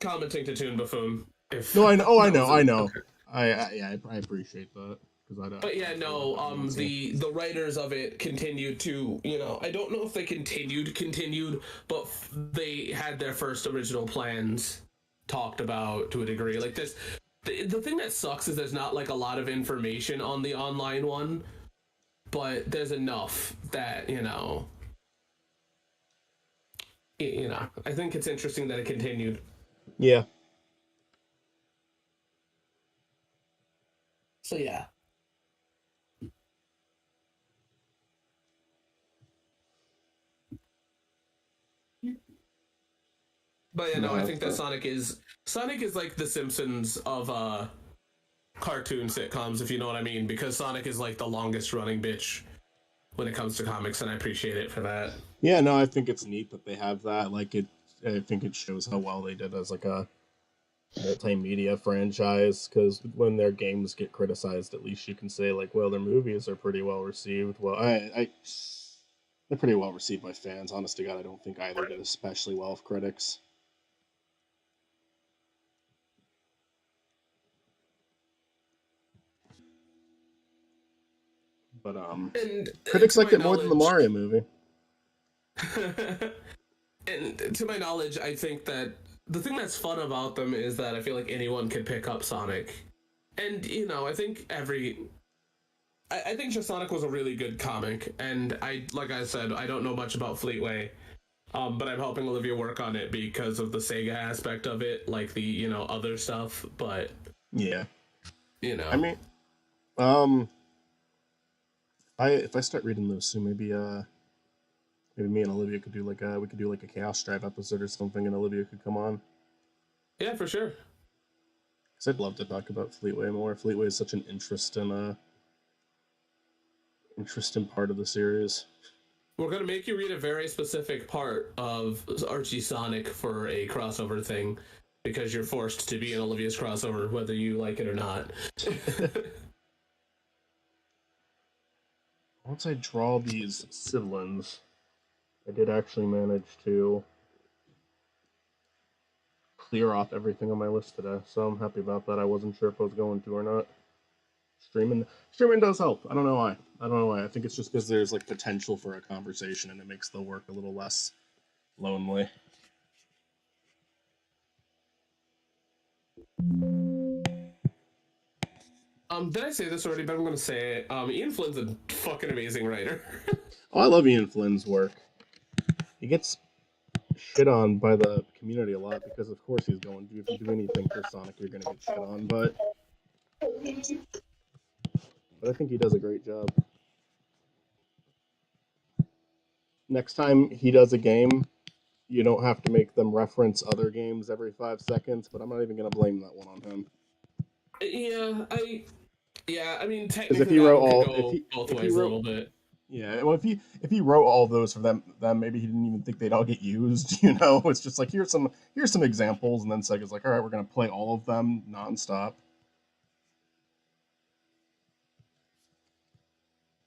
[SPEAKER 5] commenting to Toon Buffoon.
[SPEAKER 1] No, I know. Oh, I know. Okay. I appreciate that.
[SPEAKER 5] But yeah, no. The writers of it continued to, you know, I don't know if they continued, but they had their first original plans talked about to a degree. Like this, the thing that sucks is there's not like a lot of information on the online one, but there's enough that you know. I think it's interesting that it continued.
[SPEAKER 1] Yeah.
[SPEAKER 5] So yeah. But yeah, no, I think that Sonic is like the Simpsons of cartoon sitcoms, if you know what I mean, because Sonic is like the longest running bitch when it comes to comics, and I appreciate it for that.
[SPEAKER 1] Yeah, no, I think it's neat that they have that. Like I think it shows how well they did as like a multimedia franchise, because when their games get criticized, at least you can say like, well, their movies are pretty well received. Well, they're pretty well received by fans. Honest to God, I don't think either did especially well with critics. But critics liked it more than the Mario movie.
[SPEAKER 5] And to my knowledge, I think that the thing that's fun about them is that I feel like anyone can pick up Sonic. And, you know, I think I think just Sonic was a really good comic, and like I said, I don't know much about Fleetway, but I'm helping Olivia work on it because of the Sega aspect of it, like the, you know, other stuff, but...
[SPEAKER 1] Yeah.
[SPEAKER 5] You know.
[SPEAKER 1] I mean, if I start reading those soon, maybe me and Olivia could do like a Chaos Drive episode or something, and Olivia could come on.
[SPEAKER 5] Yeah, for sure.
[SPEAKER 1] Because I'd love to talk about Fleetway more. Fleetway is such an interesting part of the series.
[SPEAKER 5] We're gonna make you read a very specific part of Archie Sonic for a crossover thing, because you're forced to be in Olivia's crossover, whether you like it or not.
[SPEAKER 1] Once I draw these siblings, I did actually manage to clear off everything on my list today, so I'm happy about that. I wasn't sure if I was going to or not. Streaming does help. I don't know why. I think it's just because there's like potential for a conversation, and it makes the work a little less lonely.
[SPEAKER 5] Did I say this already? But I'm gonna say it. Ian Flynn's a fucking amazing writer.
[SPEAKER 1] Oh, I love Ian Flynn's work. He gets shit on by the community a lot because, of course, he's going to. If you do anything for Sonic, you're going to get shit on. But I think he does a great job. Next time he does a game, you don't have to make them reference other games every 5 seconds. But I'm not even going to blame that one on him.
[SPEAKER 5] Yeah, I mean, technically,
[SPEAKER 1] if he wrote
[SPEAKER 5] both ways a little bit.
[SPEAKER 1] Yeah, well, if he wrote all those for them, maybe he didn't even think they'd all get used. You know, it's just like here's some examples, and then Sega's like, all right, we're gonna play all of them nonstop.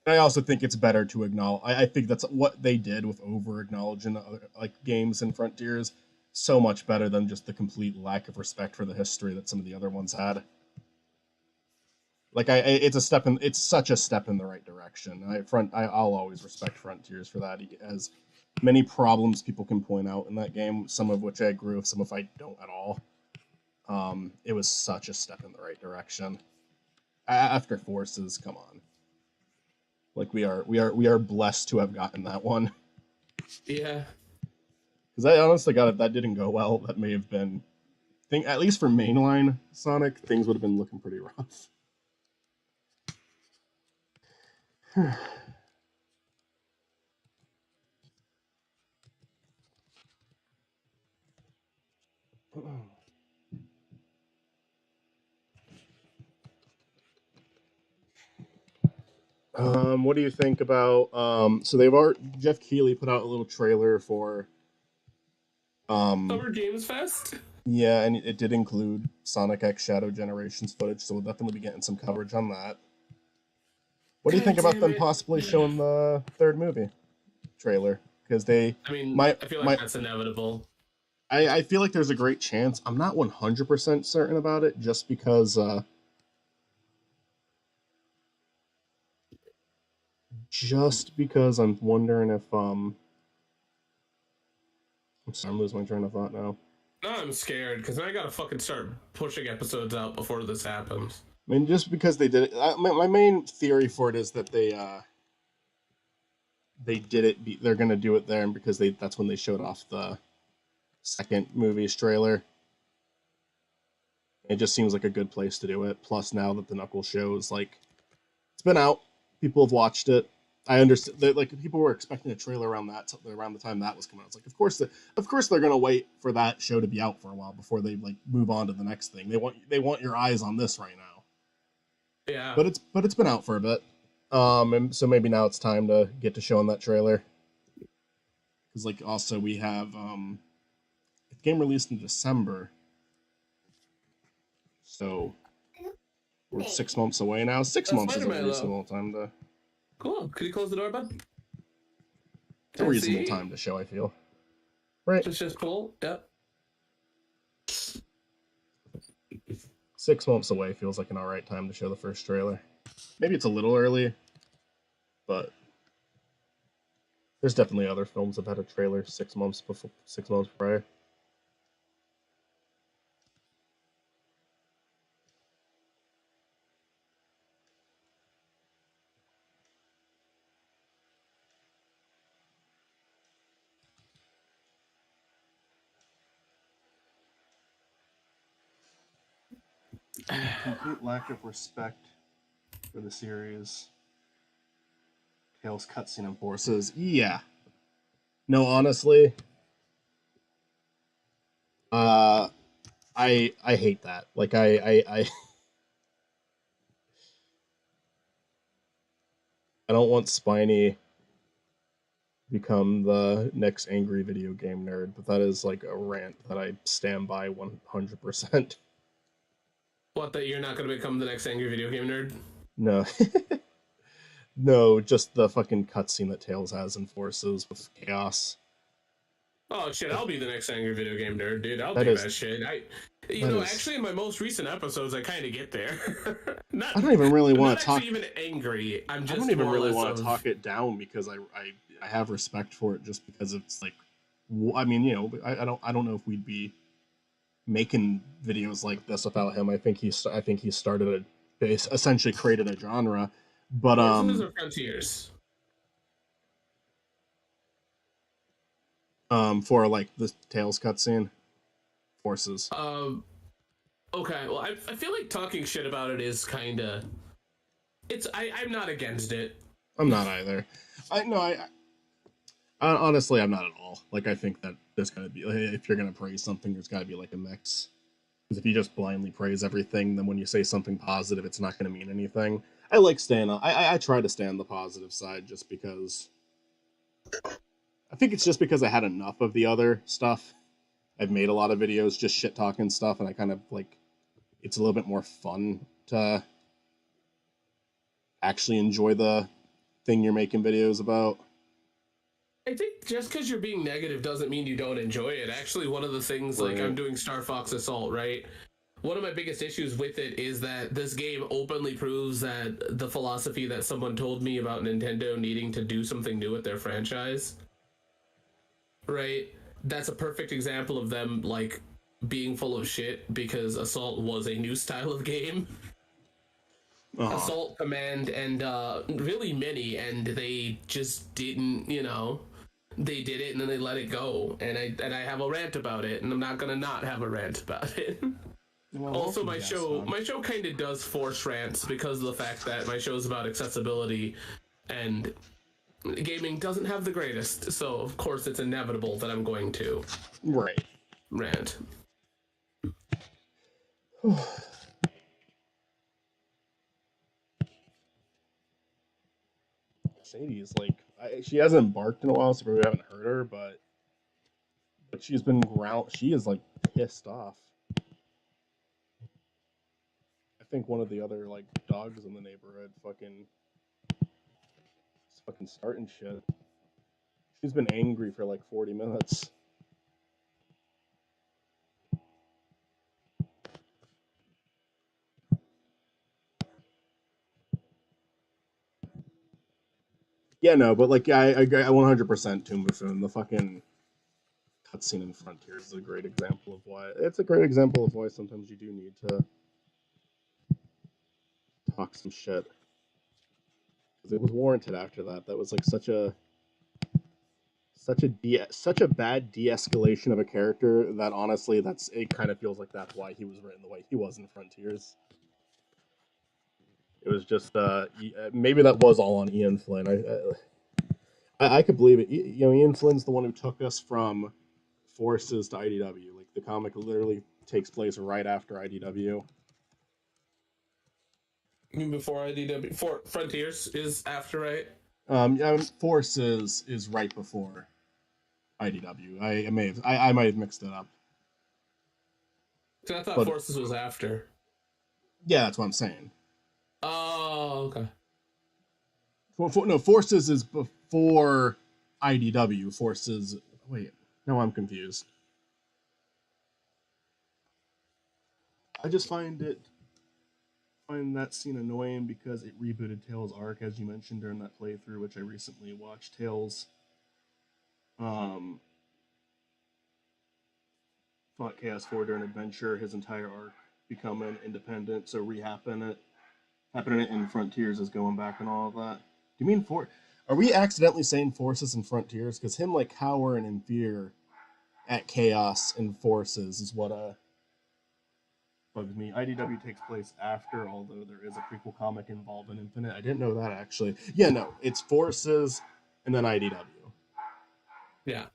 [SPEAKER 1] I also think it's better to acknowledge. I think that's what they did with over acknowledging other like games and Frontiers. So much better than just the complete lack of respect for the history that some of the other ones had. Like it's such a step in the right direction. I'll always respect Frontiers for that. He has many problems people can point out in that game, some of which I agree with, some of I don't at all. It was such a step in the right direction. After Forces, come on. Like we are blessed to have gotten that one.
[SPEAKER 5] Yeah.
[SPEAKER 1] Because I honestly got if that didn't go well, that may have been at least for mainline Sonic, things would have been looking pretty rough. What do you think about so Jeff Keighley put out a little trailer for
[SPEAKER 5] Summer Games Fest?
[SPEAKER 1] yeah, and it did include Sonic X Shadow Generations footage, so we'll definitely be getting some coverage on that. What do you think about them possibly showing the third movie trailer? Because I
[SPEAKER 5] feel like that's inevitable.
[SPEAKER 1] I feel like there's a great chance. I'm not 100% certain about it, just because I'm wondering if I'm sorry, I'm losing my train of thought now.
[SPEAKER 5] No, I'm scared because I gotta fucking start pushing episodes out before this happens.
[SPEAKER 1] I mean, just because they did it. My main theory for it is that they did it. They're gonna do it there, and because that's when they showed off the second movie's trailer. It just seems like a good place to do it. Plus, now that the Knuckles show is like, it's been out, people have watched it. I understand that like people were expecting a trailer around the time that was coming out. It's like, of course they're gonna wait for that show to be out for a while before they like move on to the next thing. They want your eyes on this right now.
[SPEAKER 5] Yeah,
[SPEAKER 1] but it's been out for a bit, and so maybe now it's time to get to showing that trailer. Because like also we have the game released in December, so we're 6 months away now. 6 months is a reasonable time to.
[SPEAKER 5] Cool. Could you close the door, bud?
[SPEAKER 1] It's a reasonable time to show, I feel. Right.
[SPEAKER 5] Just pull. Yep.
[SPEAKER 1] 6 months away feels like an alright time to show the first trailer. Maybe it's a little early, but there's definitely other films that had a trailer 6 months prior. Complete lack of respect for the series. Tails cutscene and Forces. Yeah. No, honestly, I hate that. Like I don't want Spiny become the next angry video game nerd, but that is like a rant that I stand by 100%.
[SPEAKER 5] What, that you're not going to become the next angry video game nerd?
[SPEAKER 1] No. No, just the fucking cutscene that Tails has in Forces with Chaos.
[SPEAKER 5] Oh shit, I'll be the next angry video game nerd, dude. I'll do that shit. Actually, in my most recent episodes, I kind of get there.
[SPEAKER 1] I don't even really want to talk.
[SPEAKER 5] Even angry. I
[SPEAKER 1] don't even really want to talk it down because I have respect for it just because it's like, I mean, you know, I don't know if we'd be making videos like this without him. I think he started essentially created a genre, but
[SPEAKER 5] Frontiers.
[SPEAKER 1] For like the Tails cutscene, Forces.
[SPEAKER 5] Okay, well, I feel like talking shit about it is kind of. I'm not against it.
[SPEAKER 1] I'm not either. I honestly, I'm not at all. Like, I think that there's gotta be, if you're gonna praise something, there's gotta be like a mix. Because if you just blindly praise everything, then when you say something positive, it's not gonna mean anything. I like staying on. I try to stay on the positive side just because. I think it's just because I had enough of the other stuff. I've made a lot of videos just shit talking stuff, and I kind of like it's a little bit more fun to actually enjoy the thing you're making videos about?
[SPEAKER 5] I think just because you're being negative doesn't mean you don't enjoy it. Actually, one of the things, like, I'm doing Star Fox Assault, right? One of my biggest issues with it is that this game openly proves that the philosophy that someone told me about Nintendo needing to do something new with their franchise, right? That's a perfect example of them, like, being full of shit, because Assault was a new style of game. Assault, Command, and really Mini, and they just didn't, they did it and then they let it go, and I have a rant about it, and I'm not gonna not have a rant about it.
[SPEAKER 1] Well,
[SPEAKER 5] Also, my show kind of does force rants because of the fact that my show is about accessibility, and gaming doesn't have the greatest, so of course it's inevitable that I'm going to rant.
[SPEAKER 1] Sadie's like, she hasn't barked in a while, so we haven't heard her, but she's been she is like pissed off. I think one of the other like dogs in the neighborhood fucking starting shit. She's been angry for like 40 minutes. Yeah, no, but like I 100% Tomb Buffoon. The fucking cutscene in Frontiers is a great example of why. It's a great example of why sometimes you do need to talk some shit. Because it was warranted after that. That was like such a bad de-escalation of a character that honestly it kind of feels like that's why he was written the way he was in Frontiers. It was just maybe that was all on Ian Flynn. I could believe it. Ian Flynn's the one who took us from Forces to IDW. Like the comic literally takes place right after IDW.
[SPEAKER 5] You mean before IDW? Frontiers is after, right?
[SPEAKER 1] Forces is right before IDW. I might have mixed it up.
[SPEAKER 5] I thought Forces was after.
[SPEAKER 1] Yeah, that's what I'm saying.
[SPEAKER 5] Oh, okay.
[SPEAKER 1] No, Forces is before IDW. Forces. Wait, no, I'm confused. I just find that scene annoying because it rebooted Tails' arc, as you mentioned during that playthrough, which I recently watched. Tails fought Chaos 4 during Adventure, his entire arc becoming independent, so happening in Frontiers is going back and all of that. Do you mean are we accidentally saying Forces and Frontiers? Because him like cowering in fear at Chaos and Forces is what bugs me. IDW takes place after, although there is a prequel comic involved in Infinite. I didn't know that actually. Yeah, no, it's Forces and then IDW.
[SPEAKER 5] Yeah.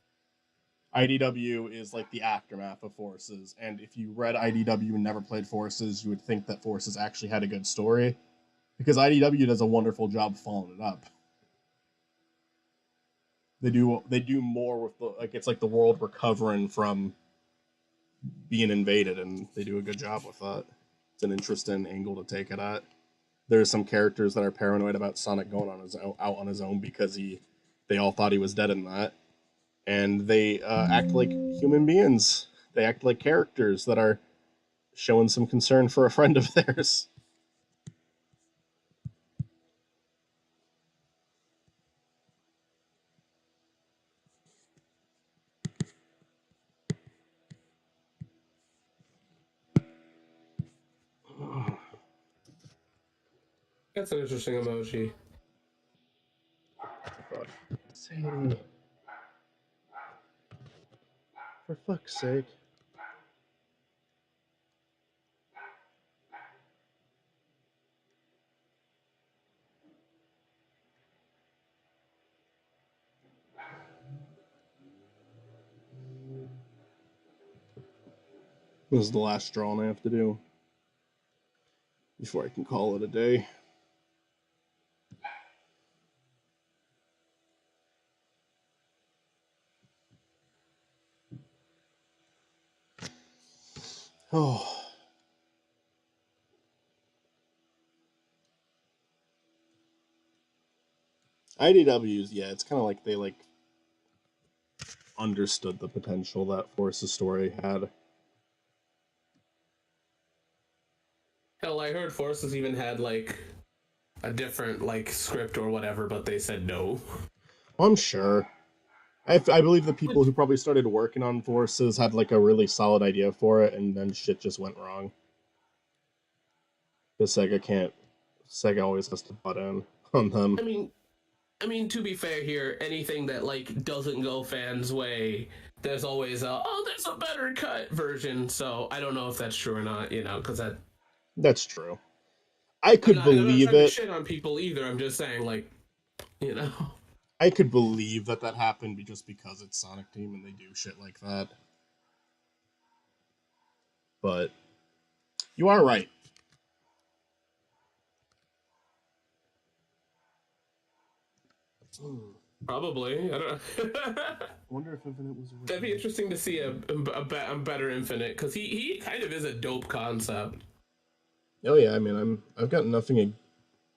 [SPEAKER 1] IDW is like the aftermath of Forces, and if you read IDW and never played Forces, you would think that Forces actually had a good story, because IDW does a wonderful job following it up. They do more with it's like the world recovering from being invaded, and they do a good job with that. It's an interesting angle to take it at. There's some characters that are paranoid about Sonic going out on his own because they all thought he was dead in that. And they act like human beings. They act like characters that are showing some concern for a friend of theirs.
[SPEAKER 5] That's an interesting emoji.
[SPEAKER 1] Sadie. For fuck's sake. This is the last drawing I have to do before I can call it a day. Oh. IDWs, yeah, it's kind of like they like understood the potential that Force's story had.
[SPEAKER 5] Hell, I heard Forces even had like a different like script or whatever, but they said no.
[SPEAKER 1] I'm sure. I believe the people who probably started working on Forces had like a really solid idea for it, and then shit just went wrong. Because Sega always has to butt in on them.
[SPEAKER 5] I mean, to be fair here, anything that like doesn't go fans' way, there's always there's a better cut version. So I don't know if that's true or not, you know, because
[SPEAKER 1] That's true. I could
[SPEAKER 5] I'm not
[SPEAKER 1] believe
[SPEAKER 5] trying to
[SPEAKER 1] it.
[SPEAKER 5] shit on people either. I'm just saying, like, you know.
[SPEAKER 1] I could believe that happened just because it's Sonic Team and they do shit like that. But you are right.
[SPEAKER 5] Probably. I don't.
[SPEAKER 1] I wonder if Infinite was original.
[SPEAKER 5] That'd be interesting to see a better Infinite, because he kind of is a dope concept.
[SPEAKER 1] Oh yeah, I mean I've got nothing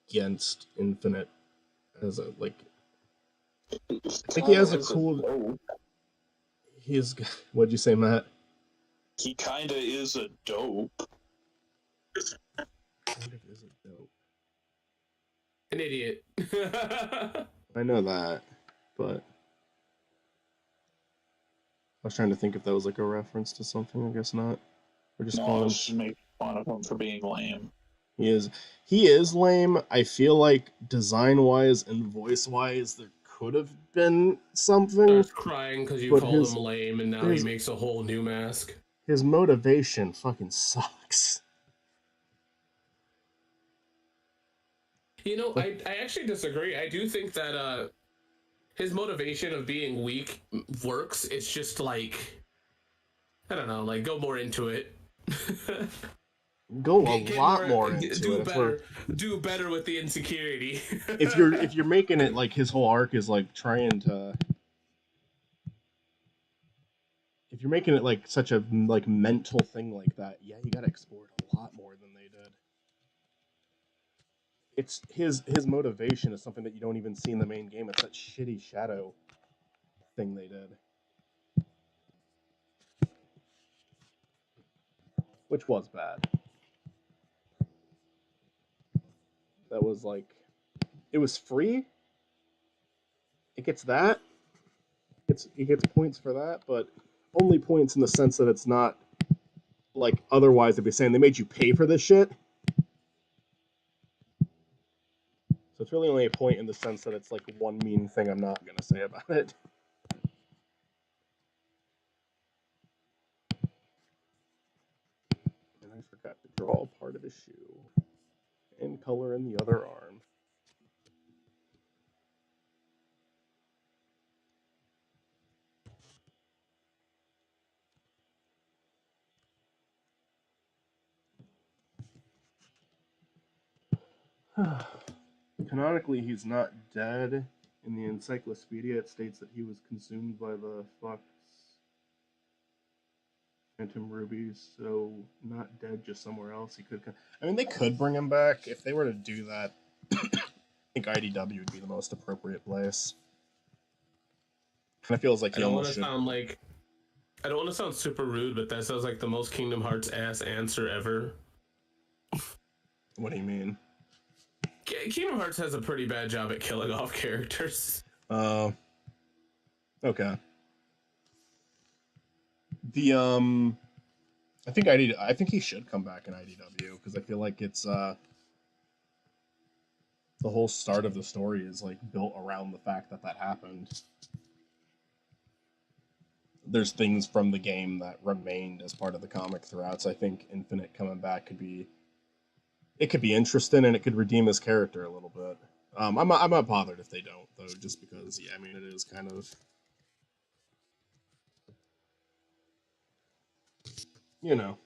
[SPEAKER 1] against Infinite as a like. I think he has a cool. He's what'd you say, Matt?
[SPEAKER 2] He kinda is a dope.
[SPEAKER 1] Kind of is a dope.
[SPEAKER 5] An idiot.
[SPEAKER 1] I know that, but I was trying to think if that was like a reference to something. I guess not. We're just
[SPEAKER 2] No, I
[SPEAKER 1] calling him.
[SPEAKER 2] was just making fun of him for being lame.
[SPEAKER 1] He is lame. I feel like design wise and voice wise there could have been something.
[SPEAKER 5] Starts crying because you called him lame, and now he makes a whole new mask.
[SPEAKER 1] His motivation fucking sucks.
[SPEAKER 5] You know, I actually disagree. I do think that his motivation of being weak works. It's just like, I don't know, like go more into it.
[SPEAKER 1] Go a lot more into
[SPEAKER 5] do
[SPEAKER 1] it.
[SPEAKER 5] Better, do better with the insecurity.
[SPEAKER 1] if you're making it like his whole arc is like trying to, if you're making it like such a like mental thing like that, yeah, you gotta explore it a lot more than they did. It's his motivation is something that you don't even see in the main game. It's that shitty shadow thing they did, which was bad. That was like, it was free. It gets that. It gets points for that, but only points in the sense that it's not like otherwise they'd be saying they made you pay for this shit. So it's really only a point in the sense that it's like one mean thing I'm not gonna say about it. And I forgot to draw part of his shoe and color in the other arm. Canonically, he's not dead. In the encyclopedia, it states that he was consumed by the Fox Phantom Rubies, so not dead, just somewhere else. He could. I mean, they could bring him back if they were to do that. I think IDW would be the most appropriate place. Kind of feels like
[SPEAKER 5] I don't want to sound super rude, but that sounds like the most Kingdom Hearts ass answer ever.
[SPEAKER 1] What do you mean?
[SPEAKER 5] Kingdom Hearts has a pretty bad job at killing off characters.
[SPEAKER 1] Okay. I think he should come back in IDW because I feel like it's the whole start of the story is like built around the fact that happened. There's things from the game that remained as part of the comic throughout, so I think Infinite coming back could be interesting and it could redeem his character a little bit. I'm not bothered if they don't though, just because I mean it is kind of, you know,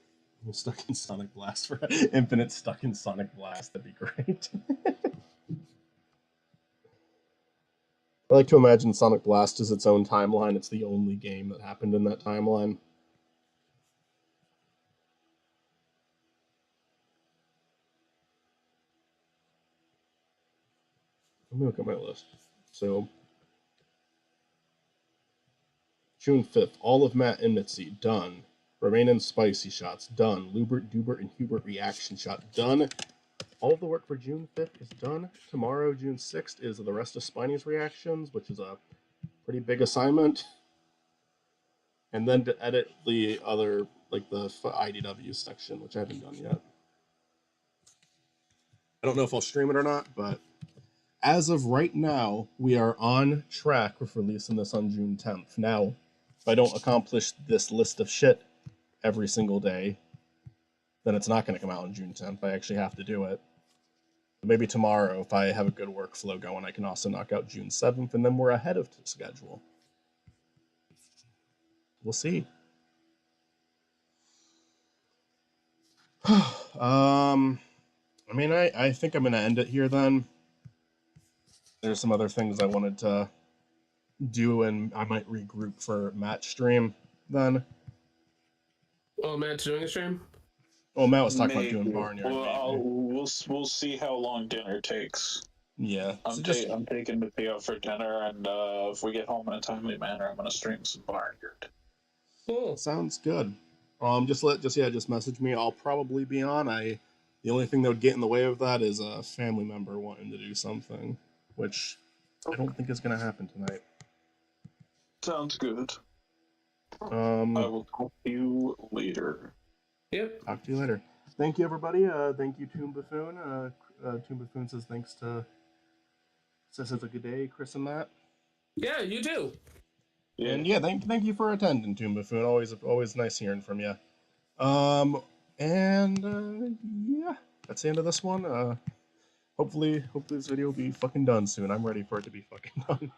[SPEAKER 1] stuck in Sonic Blast for Infinite stuck in Sonic Blast. That'd be great. I like to imagine Sonic Blast is its own timeline. It's the only game that happened in that timeline. Let me look at my list. So June 5th, all of Matt and Mitzi, done. Remain in Spicy Shots, done. Lubert, Dubert, and Hubert Reaction Shot, done. All of the work for June 5th is done. Tomorrow, June 6th, is the rest of Spiney's reactions, which is a pretty big assignment. And then to edit the other, like the IDW section, which I haven't done yet. I don't know if I'll stream it or not, but as of right now, we are on track with releasing this on June 10th. Now, if I don't accomplish this list of shit every single day, then it's not going to come out on June 10th. I actually have to do it. But maybe tomorrow, if I have a good workflow going, I can also knock out June 7th, and then we're ahead of schedule. We'll see. I mean, I think I'm going to end it here then. There's some other things I wanted to do, and I might regroup for Matt's stream then.
[SPEAKER 5] Oh, Matt's doing a stream?
[SPEAKER 1] Oh, Matt was talking
[SPEAKER 2] Maybe.
[SPEAKER 1] about doing Barnyard.
[SPEAKER 2] Well, we'll see how long dinner takes.
[SPEAKER 1] Yeah.
[SPEAKER 2] I'm taking Mateo for dinner, and if we get home in a timely manner, I'm going to stream some Barnyard.
[SPEAKER 5] Cool.
[SPEAKER 1] Sounds good. Just message me. I'll probably be on. The only thing that would get in the way of that is a family member wanting to do something, which I don't think is going to happen tonight.
[SPEAKER 2] Sounds good. I will talk to you later.
[SPEAKER 5] Yep.
[SPEAKER 1] Talk to you later. Thank you, everybody. Thank you, Toon Buffoon. Toon Buffoon says says have a good day, Chris and Matt.
[SPEAKER 5] Yeah, you do.
[SPEAKER 2] Yeah.
[SPEAKER 1] And yeah, thank you for attending, Toon Buffoon. Always nice hearing from you. Yeah, that's the end of this one. Hopefully this video will be fucking done soon. I'm ready for it to be fucking done.